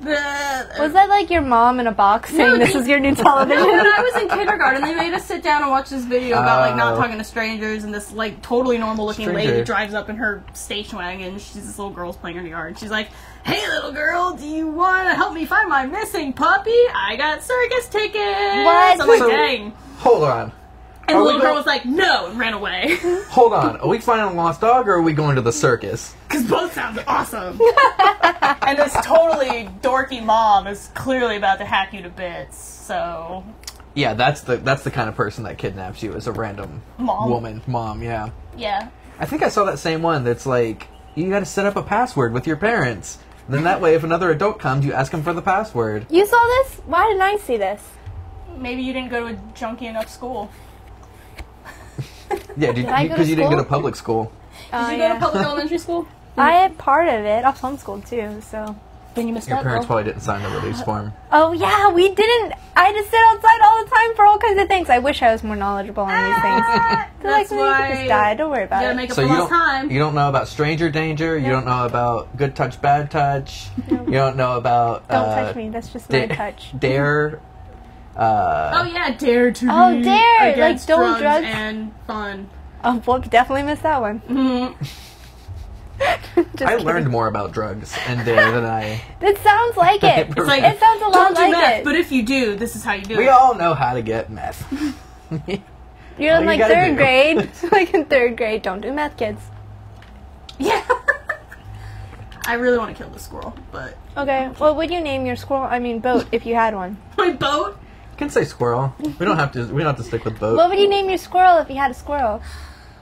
Was that like your mom in a box saying this is your new television? When I was in kindergarten, they made us sit down and watch this video about like not talking to strangers, and this like totally normal looking lady drives up in her station wagon. She's this little girl's playing in the yard. She's like, "Hey little girl, do you want to help me find my missing puppy? I got circus tickets." What? I'm like, dang. Hold on. And the little girl was like, no, and ran away. Hold on. Are we finding a lost dog, or are we going to the circus? Because both sound awesome. And this totally dorky mom is clearly about to hack you to bits, so... Yeah, that's the kind of person that kidnaps you, is a random mom, yeah. Yeah. I think I saw that same one that's like, you gotta set up a password with your parents. Then that way, if another adult comes, you ask them for the password. You saw this? Why didn't I see this? Maybe you didn't go to a junky enough school. Yeah, because you didn't go to public school. Did you go to public elementary school? I had part of it. I was homeschooled too, so... Then you missed Your out, parents girl. probably didn't sign the release form. Oh yeah, we didn't. I just sit outside all the time for all kinds of things. I wish I was more knowledgeable on these things. They're That's like, why you just die. Don't worry about you gotta it. make up So for lost time. you don't know about stranger danger. You don't know about good touch, bad touch. You don't know about Don't touch me. That's just my touch. Dare. Oh yeah, dare to Oh, be dare! against Like, don't drugs. and fun. Oh, well, definitely missed that one. Mm-hmm. I learned more about drugs and dare than I. It sounds like it. It's like, it sounds a lot Don't do like meth, it. but if you do, this is how you do it. We all know how to get meth. You're all in you like gotta third do. grade. Like in third grade, don't do meth, kids. Yeah. I really want to kill the squirrel, but Okay, what would you name your squirrel? I mean, boat, if you had one. my boat. You can say squirrel. We don't have to stick with boat. What would you name your squirrel if you had a squirrel?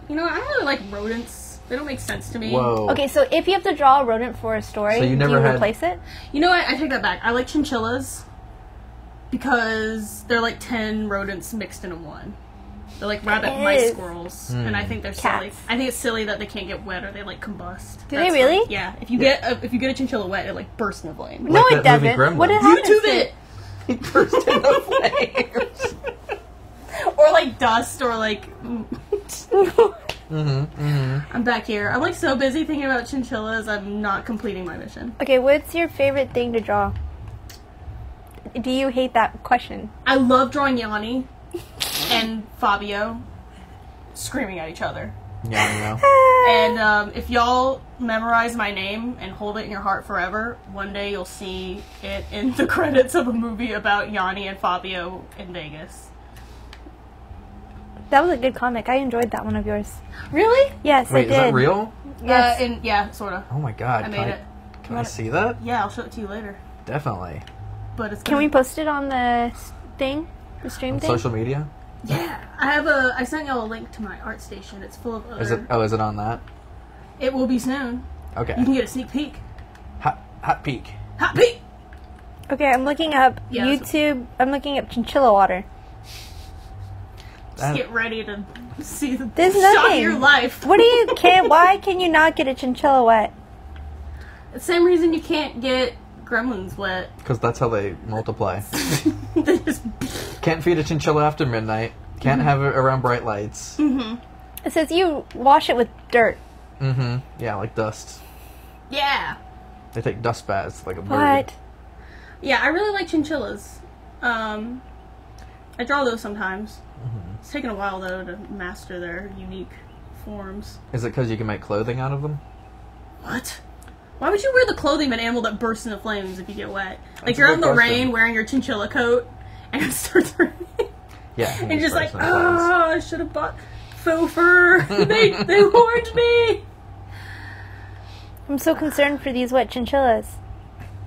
You know, I don't really like rodents. They don't make sense to me. Whoa. Okay, so if you have to draw a rodent for a story, So you do never you had- replace it? You know what? I take that back. I like chinchillas because they're like 10 rodents mixed into one. They're like rabbit, mice, squirrels, and I think they're silly. Cats. I think it's silly that they can't get wet or they like combust. Do they really? Fun. Yeah. If you get a chinchilla wet, it like bursts into flames. No, Like it that movie doesn't. What Gremlins. happens YouTube to it. He burst into flames. Or like dust, or like. I'm back here. I'm like so busy thinking about chinchillas. I'm not completing my mission. Okay, what's your favorite thing to draw? Do you hate that question? I love drawing Yanni and Fabio screaming at each other. Yeah, And if y'all memorize my name and hold it in your heart forever, one day you'll see it in the credits of a movie about Yanni and Fabio in Vegas. That was a good comic. I enjoyed that one of yours. Really? Yes, Wait, I is did. that real? Yes. Yeah, sort of. Oh my god. I made it. Can I see that? Yeah, I'll show it to you later. Definitely. But it's Can we post it on the thing? The stream thing? Social media? Yeah, I sent y'all a link to my art station. It's full of other... Is it on that? It will be soon. Okay. You can get a sneak peek. Hot peek. Hot peek! Okay, I'm looking up Yeah, YouTube. I'm looking up chinchilla water. Just get ready to see the There's shock nothing. of your life. What do you can't? Why can you not get a chinchilla wet? The same reason you can't get gremlins wet. Because that's how they multiply. They just... Can't feed a chinchilla after midnight. Can't have it around bright lights. It says you wash it with dirt. Yeah, like dust. Yeah. They take dust baths like a bird. What? Yeah, I really like chinchillas. I draw those sometimes. It's taken a while, though, to master their unique forms. Is it because you can make clothing out of them? What? Why would you wear the clothing of an animal that bursts into flames if you get wet? Like, That's a you're out in good the question. rain wearing your chinchilla coat, and it starts raining. Yeah. And you're just like, oh, I should have bought faux fur. they warned me. I'm so concerned for these wet chinchillas.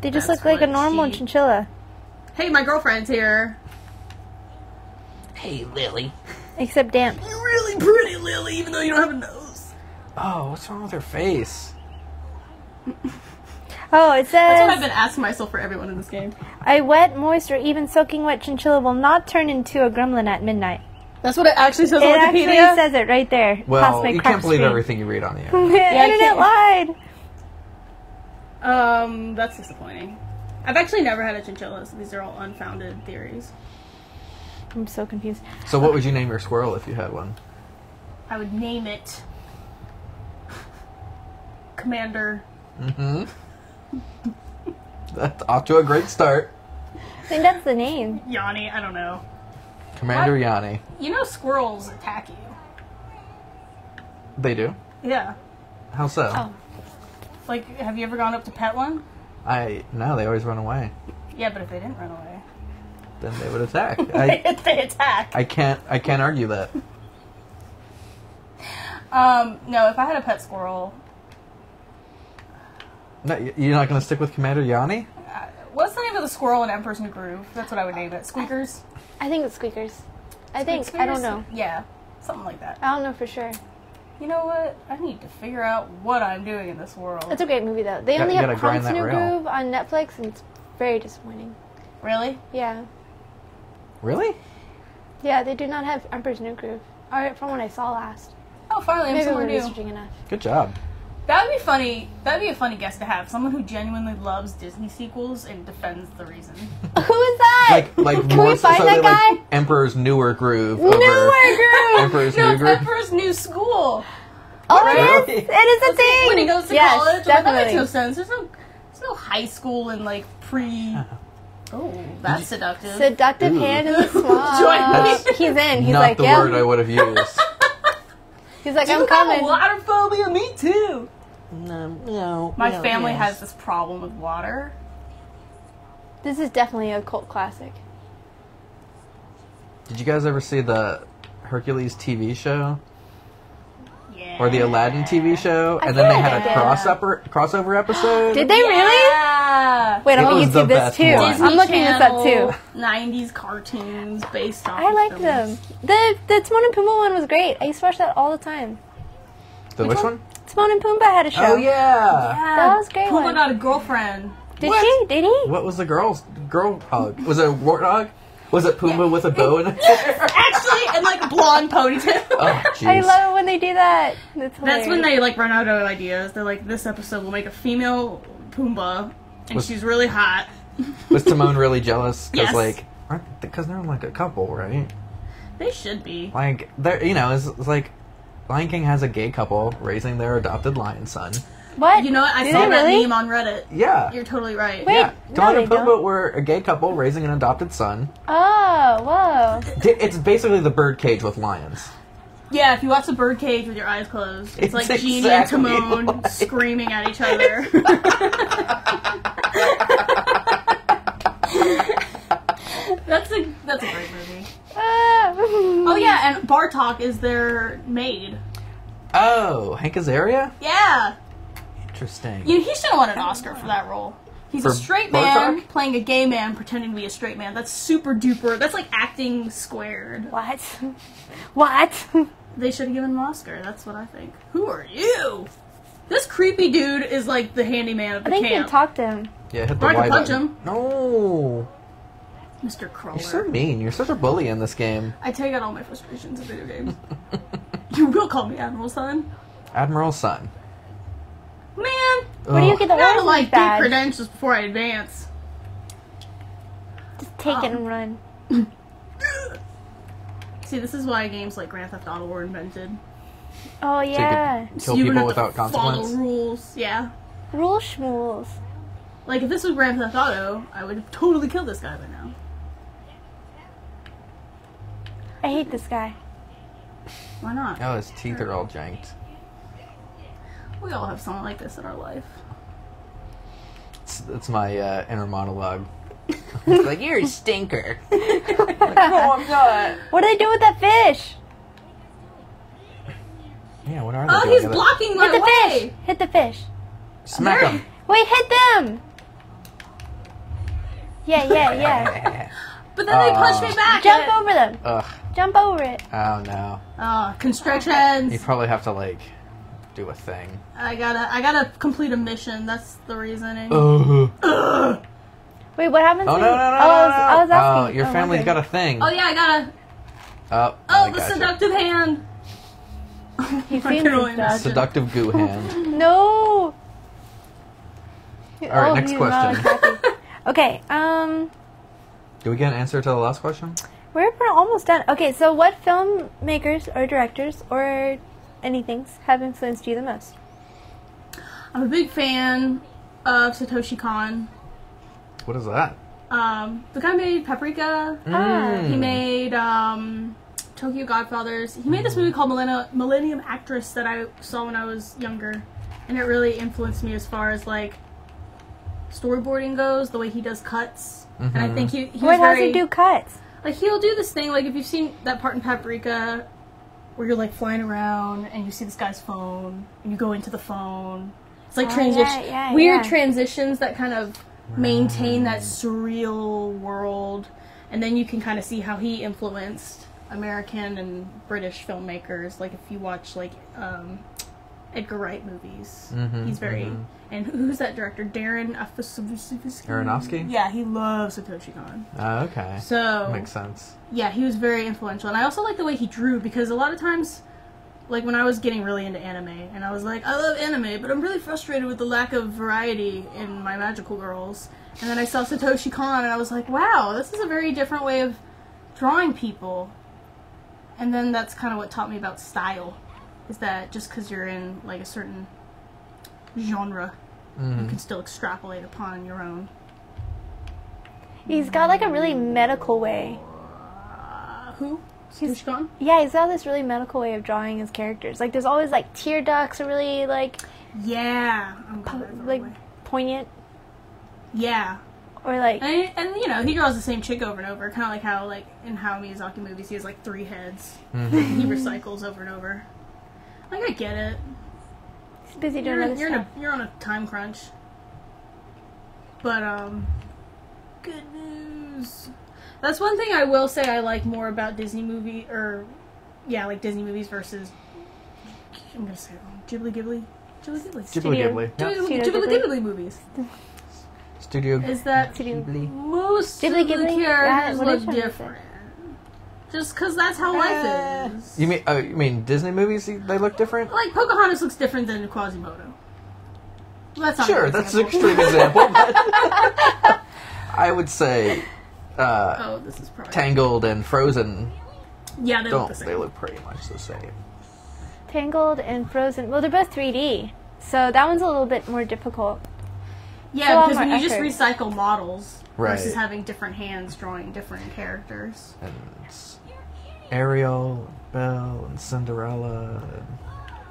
They just That's look like a what normal she- chinchilla. Hey, my girlfriend's here. Hey, Lily. Except damp. You're really pretty, Lily, even though you don't have a nose. Oh, what's wrong with her face? Oh, it That's what I've says, been asking myself for everyone in this game. a wet, moist, or even soaking wet chinchilla will not turn into a gremlin at midnight. That's what it actually says It on actually Wikipedia. says it right there. Past Well, my you cracked can't believe screen. everything you read on the internet. The I internet lied. That's disappointing. I've actually never had a chinchilla, so these are all unfounded theories. I'm so confused. So what would you name your squirrel if you had one? I would name it Commander. Mm-hmm. That's off to a great start. I think that's the name. Yanni, I don't know. Commander What? Yanni. You know squirrels attack you. They do? Yeah. How so? Oh. Like, have you ever gone up to pet one? No, they always run away. Yeah, but if they didn't run away. Then they would attack. They attack. I can't argue that. No, if I had a pet squirrel... No, you're not going to stick with Commander Yanni? What's the name of the squirrel in Emperor's New Groove? That's what I would name it. Squeakers? I think it's squeakers. I don't Squeakers? know. Yeah, something like that. I don't know for sure. You know what? I need to figure out what I'm doing in this world. It's a great movie though. They You only gotta have grind Emperor's that New rail. Groove on Netflix, and it's very disappointing. Really? Yeah. Really? Yeah, they do not have Emperor's New Groove. Or from what I saw last. Oh, finally, I'm Maybe somewhere we're new. researching enough. Good job. That would be funny. That would be a funny guest to have. Someone who genuinely loves Disney sequels and defends the reason. Who is that? Like Can more we find so that they guy? like Emperor's Newer Groove over Newer Groove! Emperor's No, New it's Groove. Emperor's New School. Oh, Really? it is! It is a thing! When he goes to yes, college, I'm like, definitely. that makes no sense. There's no high school and like pre. Oh, that's seductive. Seductive Ooh. hand in the swamp. Join me. He's in. He's Not like, the yeah. word I would have used. He's like, You I'm have coming. water phobia. Me too. No. My family has this problem with water. This is definitely a cult classic. Did you guys ever see the Hercules TV show? Yeah. Or the Aladdin TV show? I And then they feel had like a I did. crossover episode? Did they really? Yeah. Wait, It I'm was gonna the YouTube this best too. one. Disney I'm looking this up Channel, too. 90s cartoons based off. I of liked films. them. The Timon and Pumbaa one was great. I used to watch that all the time. Which one? Timon and Pumbaa had a show. Oh, yeah. That was a great Pumbaa one. got a girlfriend. Did What? she? Did he? What was the girl hog? Was it a warthog? Was it Pumbaa with a bow and a Actually, and like a blonde ponytail. Oh, jeez. I love it when they do that. That's when they like run out of ideas. They're like, this episode will make a female Pumbaa, and Was- she's really hot. Was Timon really jealous? Yes. Because they're like a couple, right? They should be. Like, they're, it's like Lion King has a gay couple raising their adopted lion son. What? You know what? I Do saw they that really? meme on Reddit. Yeah. You're totally right. Wait. Yeah. no, Timon they and Pumbaa don't. were a gay couple raising an adopted son. Oh, whoa. It's basically the birdcage with lions. Yeah, if you watch the birdcage with your eyes closed, it's like It's Genie exactly and Timon like- screaming at each other. That's a great movie. Oh yeah, and Bartok is their maid. Oh, Hank Azaria? Yeah, Interesting. he should have won an Oscar for that role. He's For a straight man Bartok? playing a gay man pretending to be a straight man. That's super duper. That's like acting squared. What? What? They should have given him an Oscar. That's what I think. Who are you? This creepy dude is like the handyman of I the think you camp. talked to him. Yeah, hit the Or I Y could punch button. him. No. Mr. Crawler. You're so mean. You're such a bully in this game. I take out all my frustrations in video games. You will call me Admiral Son. Admiral Sun. Man, Where do you get the I gotta orange like get badge? credentials before I advance. Just take it and run. See, this is why games like Grand Theft Auto were invented. Oh, So you yeah. could kill you people wouldn't have without to follow consequence. rules. Yeah. Rule schmools. Like, if this was Grand Theft Auto, I would have totally killed this guy by now. I hate this guy. Why not? Oh, his teeth are all janked. We all have someone like this in our life. It's my inner monologue. It's like, you're a stinker. Like, no, I'm not. What do they do with that fish? Yeah, what are they Oh, doing he's with it? blocking my Hit the way! fish. Hit the fish. Smack him. Wait, hit them. Yeah. But then they punched me back. Jump over them. Ugh. Jump over it. Oh no. Constrictions. You probably have to like do a thing. I gotta complete a mission. That's the reasoning. Wait, what happens? Oh no no no! I was asking. Oh, your family's got a thing. Oh yeah, I gotta. Oh, The seductive hand. He I seems can only seductive. imagine. Seductive goo hand. No. All right, next question. Okay. Do we get an answer to the last question? We're almost done. Okay, so what filmmakers or directors or anything have influenced you the most? I'm a big fan of Satoshi Kon. What is that? The guy made Paprika. He made Tokyo Godfathers. He made this movie called Millennium Actress that I saw when I was younger, and it really influenced me as far as like storyboarding goes. The way he does cuts, and I think he was Wait, how does very he do cuts? like he'll do this thing like if you've seen that part in Paprika where you're like flying around and you see this guy's phone and you go into the phone. It's like weird transitions that kind of maintain that surreal world, and then you can kind of see how he influenced American and British filmmakers. Like if you watch like Edgar Wright movies, he's very and who's that director? Darren Aronofsky? Yeah, he loves Satoshi Kon. Okay. So makes sense. Yeah, he was very influential, and I also like the way he drew because a lot of times, like when I was getting really into anime, and I was like, I love anime, but I'm really frustrated with the lack of variety in my magical girls. And then I saw Satoshi Kon, and I was like, wow, this is a very different way of drawing people. And then that's kind of what taught me about style, is that just because you're in like a certain genre, you can still extrapolate upon your own. He's got like a really medical way. Who? Satoshi Kon? Yeah, he's got this really medical way of drawing his characters. Like there's always like tear ducts are really like poignant. Yeah. Or like and you know, he draws the same chick over and over, kind of like how like in how Miyazaki movies he has like 3 heads. He recycles over and over. Like I get it. he's busy doing other stuff. You're on a time crunch. But good news. That's one thing I will say I like more about Disney movie like Disney movies versus I'm gonna say it wrong. Ghibli movies. Studio Is that Ghibli. most of the Ghibli? characters What is look it? different. Just because that's how life is. You mean Disney movies? They look different? Like Pocahontas looks different than Quasimodo. Well, that's not Sure, an that's an example. extreme example. But I would say this is probably Tangled and Frozen yeah, they look the same. they look pretty much the same. Tangled and Frozen. Well, they're both 3D, so that one's a little bit more difficult. Yeah, So because when more you just effort. recycle models versus Right. having different hands drawing different characters. And it's Ariel, Belle, and Cinderella, and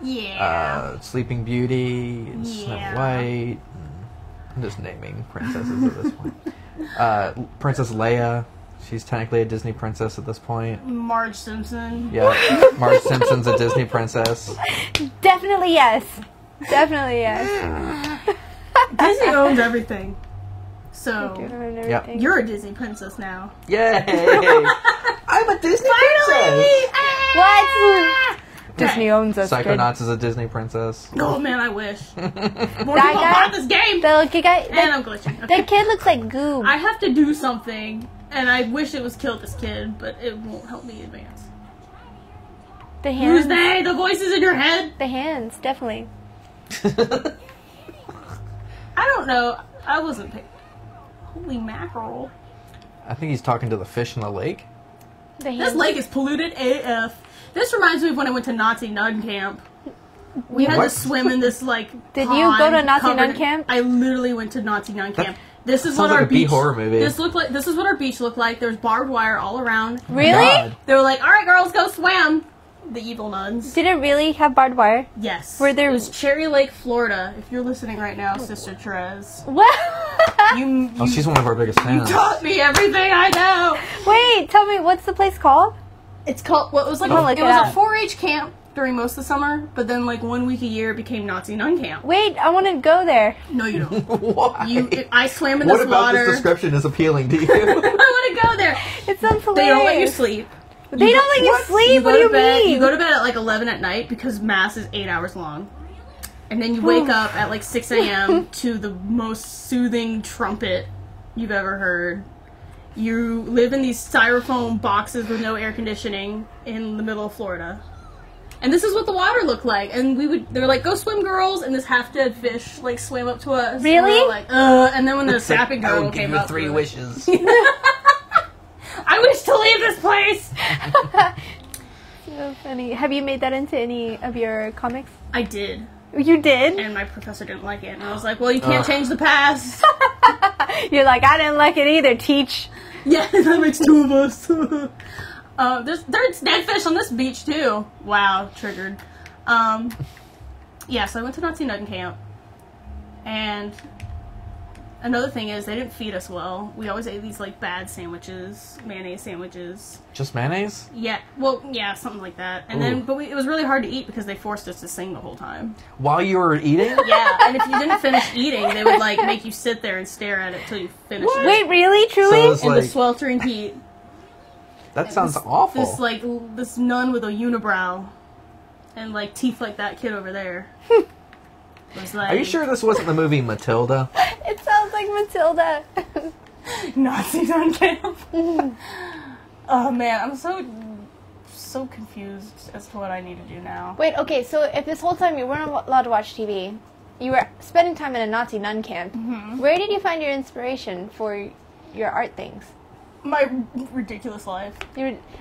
Yeah. Sleeping Beauty, and Snow Yeah. White. I'm just naming princesses at this point. Princess Leia. She's technically a Disney princess at this point. Marge Simpson. Yeah, Marge Simpson's a Disney princess. Definitely yes. Definitely yes. Disney owns everything. So Yep. you're a Disney princess now. Yay! I'm a Disney princess! What? Disney owns us. Psychonauts is a Disney princess. Oh man, I wish. More That people guy? bought this game. The little guy. And I'm glitching. Okay. That kid looks like goo. I have to do something, and I wish it was kill this kid, but it won't help me advance. The hands. Who's they? The voices in your head? The hands, definitely. I don't know. I wasn't picked. Holy mackerel. I think he's talking to the fish in the lake. The hands. This lake is polluted AF. This reminds me of when I went to Nazi nun camp. We had What? to swim in this like. Did you go to pond Nazi nun covered- camp? I literally went to Nazi nun camp. This is sounds what our like a B beach horror movie. This is what our beach looked like. There's barbed wire all around. Really? God. They were like, "All right, girls, go swim." The evil nuns. Did it really have barbed wire? Yes. Were there- It was Cherry Lake, Florida. If you're listening right now, Sister Therese. What? You Oh, she's one of our biggest you fans. taught me everything I know. Wait, tell me, what's the place called? It's called. Well, it was like I'll look it it was up. a 4-H camp during most of the summer, but then like 1 week a year it became Nazi nun camp. Wait, I want to go there. No, you don't. Why? I swam in What this about water. this description is appealing to you? I want to go there. It sounds hilarious. They don't let you sleep. They don't let you sleep? What do you mean? You go to bed at like 11 at night because Mass is 8 hours long. And then you wake up at like 6 a.m. to the most soothing trumpet you've ever heard. You live in these styrofoam boxes with no air conditioning in the middle of Florida. And this is what the water looked like. And they're like, go swim, girls. And this half-dead fish like swam up to us. Really? And we were like, and then when the sapping girl came up, 3 wishes. I wish to leave this place. So funny. Have you made that into any of your comics? I did. You did? And my professor didn't like it. And I was like, well, you can't change the past. You're like, I didn't like it either, teach. Yeah, that makes 2 of us. There's dead fish on this beach, too. Wow, triggered. Yeah, so I went to Nazi Nugget Camp. And another thing is, they didn't feed us well. We always ate these, like, bad sandwiches, mayonnaise sandwiches. Just mayonnaise? Yeah, well, yeah, something like that. And then, it was really hard to eat because they forced us to sing the whole time. While you were eating? Yeah, and if you didn't finish eating, they would, like, make you sit there and stare at it till you finished it. Wait, really? Truly? So it was In like, the sweltering heat. that sounds awful. This nun with a unibrow and, like, teeth like that kid over there. Was like, Are you sure this wasn't the movie Matilda? It sounds like Matilda. Nazis on camp? Oh, man, I'm so confused as to what I need to do now. Wait, okay, so if this whole time you weren't allowed to watch TV, you were spending time in a Nazi nun camp, where did you find your inspiration for your art things? My ridiculous life.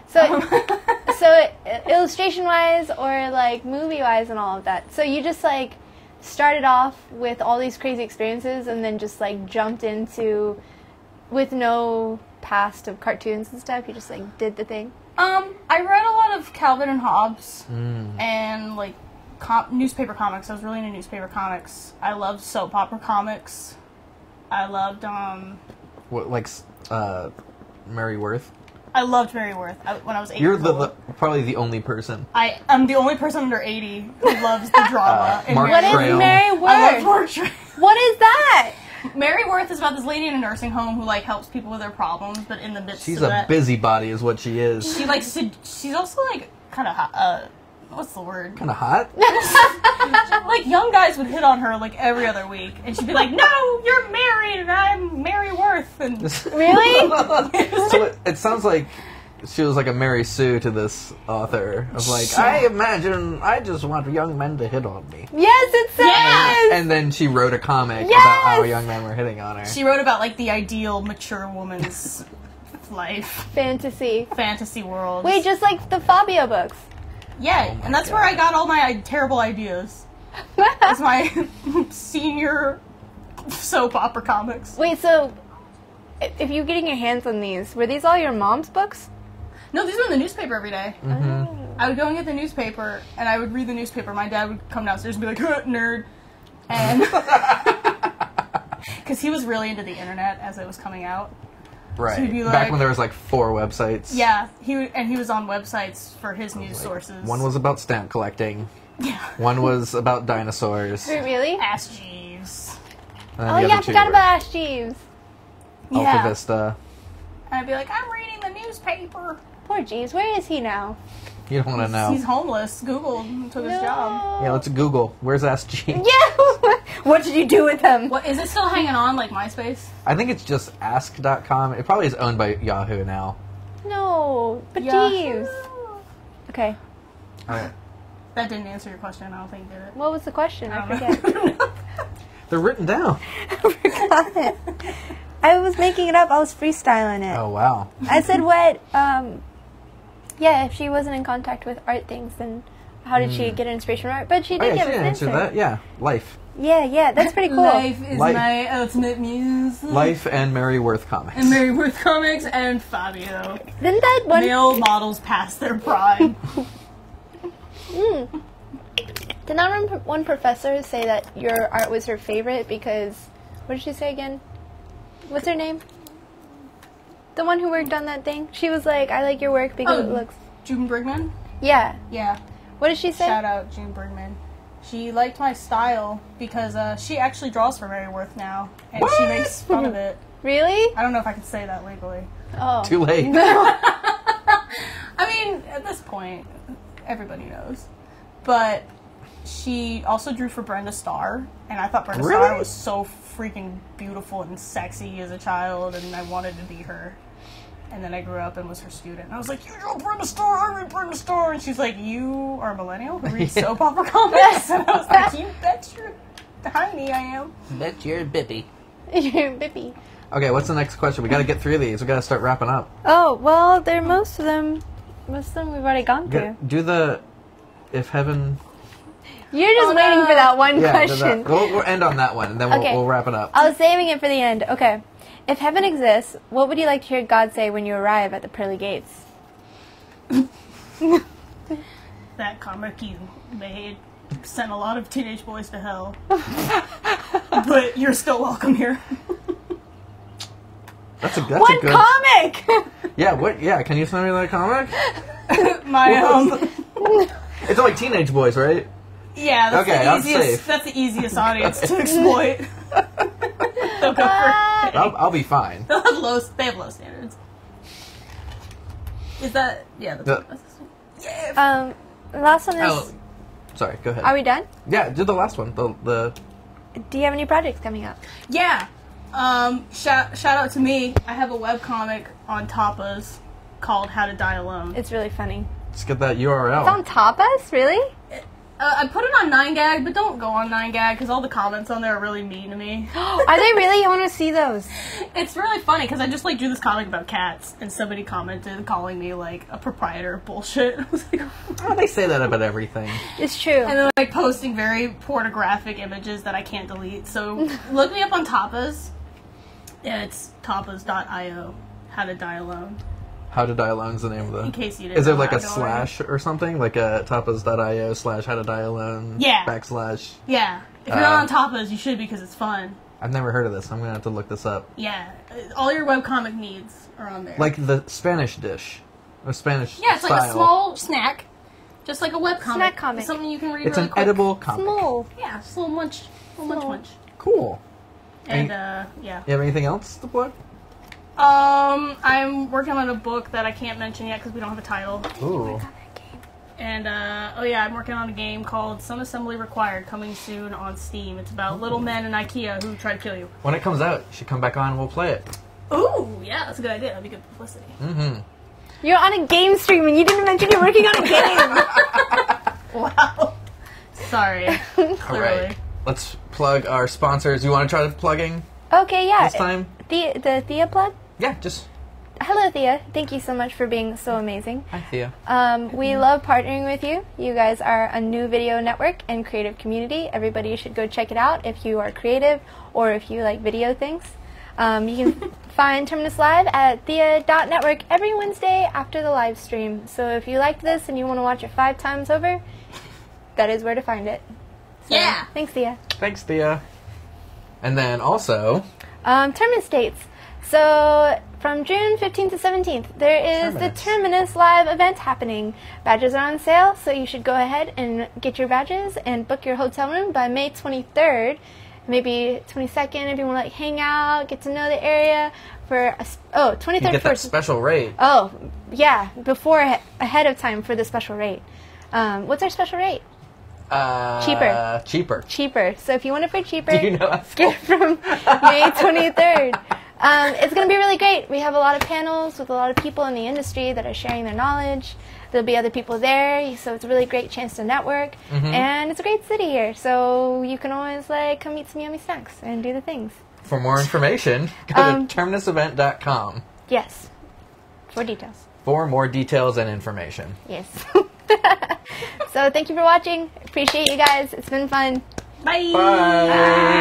So illustration-wise or, like, movie-wise and all of that. So you just, like, started off with all these crazy experiences and then just, like, jumped into, with no past of cartoons and stuff, you just, like, did the thing? I read a lot of Calvin and Hobbes and, like, newspaper comics. I was really into newspaper comics. I loved soap opera comics. I loved, What, like, Mary Worth? I loved Mary Worth when I was 8 You're years old. probably the only person. I'm the only person under 80 who loves the drama. Mark What is Trail. Mary Worth? I love Mark Trail. What is that? Mary Worth is about this lady in a nursing home who, like, helps people with their problems, but in the midst She's of a that, busybody is what she is. she likes to. She's also, like, kind of hot. What's the word? Kind of hot? Like, young guys would hit on her, like, every other week, and she'd be like, "No, you're married, and I'm Mary Worth." And Really? So it sounds like she was like a Mary Sue to this author of like, I imagine I just want young men to hit on me. Yes, it says! Yeah. And then she wrote a comic Yes! about how young men were hitting on her. she wrote about, like, the ideal mature woman's life, Fantasy. fantasy world. Wait, just like the Fabio books. Yeah, and that's where I got all my terrible ideas. That's my senior soap opera comics. Wait, so if you're getting your hands on these, were these all your mom's books? No, these were in the newspaper every day. I would go and get the newspaper, and I would read the newspaper. My dad would come downstairs and be like, "Nerd," and because he was really into the internet as it was coming out. Right. So he'd be Back like- when there was like 4 websites. Yeah, he was on websites for his news sources. One was about stamp collecting. Yeah. One was about dinosaurs. Wait, really? Ask Jeeves. And Oh the yeah, other I two forgot were about Ash Jeeves. Alta Yeah. Vista. And I'd be like, "I'm reading the newspaper." Poor Jeeves, where is he now? You don't want to know. He's homeless. Googled, took his job. Yeah, let's Google. Where's Ask Jeeves? Yeah! What did you do with him? What is it still hanging on like MySpace? I think it's just ask.com. It probably is owned by Yahoo now. No, but Yeah. Jeeves. Okay, Alright. That didn't answer your question. I don't think did it. what was the question? I I don't forget. know. They're written down. I forgot it. I was making it up. I was freestyling it. Oh, wow. I said what, yeah, if she wasn't in contact with art things, then how did she get inspiration from art? But she Oh, did yeah, give she us an answered answer. that. Yeah. Life. Yeah, that's pretty cool. Life is Life. my ultimate muse. Life and Mary Worth comics. And Mary Worth comics and Fabio. Didn't that one... Male models past their prime. Did not one professor say that your art was her favorite because... What did she say again? What's her name? The one who worked on that thing? She was like, I like your work because it looks... June Brigman? Yeah. Yeah. What did she say? Shout out June Brigman. She liked my style because she actually draws for Mary Worth now. And she What? makes fun of it. Really? I don't know if I can say that legally. Oh. Too late. I mean, mean, at this point, everybody knows. But she also drew for Brenda Starr, and I thought Brenda Starr was so freaking beautiful and sexy as a child, and I wanted to be her. And then I grew up and was her student. And I was like, you draw Brenda Starr, I read Brenda Starr. And she's like, you are a millennial who reads soap opera comics? And I was like, you bet you're tiny I am. Bet you're a bippy. You're a bippy. Okay, what's the next question? We gotta get through these. We gotta start wrapping up. Oh, well, they're most of them we've already gone through. Do the, if heaven... You're just waiting for that one question. We'll end on that one, and then we'll wrap it up. I was saving it for the end. Okay. If heaven exists, what would you like to hear God say when you arrive at the pearly gates? That comic you made sent a lot of teenage boys to hell. But you're still welcome here. That's a good comic! Yeah, can you send me that comic? It's like teenage boys, right? Yeah, that's the easiest audience to exploit. They'll go for I'll be fine. they have low standards. Is that the last one is sorry, go ahead. Are we done? Yeah, do the last one. The Do you have any projects coming up? Yeah. Shout out to me. I have a webcomic on Tapas called How to Die Alone. It's really funny. Let's get that URL. It's on Tapas? Really? I put it on 9gag, but don't go on 9gag because all the comments on there are really mean to me. Are they really? I want to see those. It's really funny because I just drew this comic about cats, and somebody commented calling me like a proprietor of bullshit. I was like, oh, they say that about everything. It's true. And then posting very pornographic images that I can't delete. So look me up on Tapas. Yeah, it's tapas.io. How to Die Alone. How to Die Alone is the name of the... In case you didn't Is there know a slash or something? Like a tapas.io/How to Die Alone? Yeah. /. Yeah. If you're not on Tapas, you should because it's fun. I've never heard of this. I'm going to have to look this up. Yeah. All your webcomic needs are on there. Like the Spanish dish. Or Spanish Yeah, it's style. like a small snack. Just like a webcomic. Snack comic. It's something you can read It's really an quick. edible comic. Small. Yeah, just a little munch. Munch. Cool. And, You have anything else to plug? I'm working on a book that I can't mention yet because we don't have a title. Ooh. And, I'm working on a game called Some Assembly Required, coming soon on Steam. It's about little men in IKEA who try to kill you. When it comes out, you should come back on and we'll play it. Ooh, yeah, that's a good idea. That'd be good publicity. Mm-hmm. You're on a game stream and you didn't mention you're working on a game. Wow. Sorry. Clearly. All right. Let's plug our sponsors. You want to try plugging Okay, yeah. this time? The Thea plug? Yeah, just... Hello, Thea. Thank you so much for being so amazing. Hi, Thea. We love partnering with you. You guys are a new video network and creative community. Everybody should go check it out if you are creative or if you like video things. You can find Terminus Live at thea.network every Wednesday after the live stream. So if you liked this and you want to watch it 5 times over, that is where to find it. So, yeah. Thanks, Thea. Thanks, Thea. And then also... Terminus dates. So, from June 15th to 17th, there is the Terminus Live event happening. Badges are on sale, so you should go ahead and get your badges and book your hotel room by May 23rd. Maybe 22nd if you want to hang out, get to know the area. For 23rd you get that first. special rate. Oh, yeah, ahead of time for the special rate. What's our special rate? Cheaper. So if you want it for cheaper, Do you know get it from May 23rd. It's going to be really great. We have a lot of panels with a lot of people in the industry that are sharing their knowledge. There'll be other people there, so it's a really great chance to network. And it's a great city here, so you can always come eat some yummy snacks and do the things. For more information, go to terminusevent.com. Yes. For details. For more details and information. Yes. So thank you for watching. Appreciate you guys. It's been fun. Bye. Bye.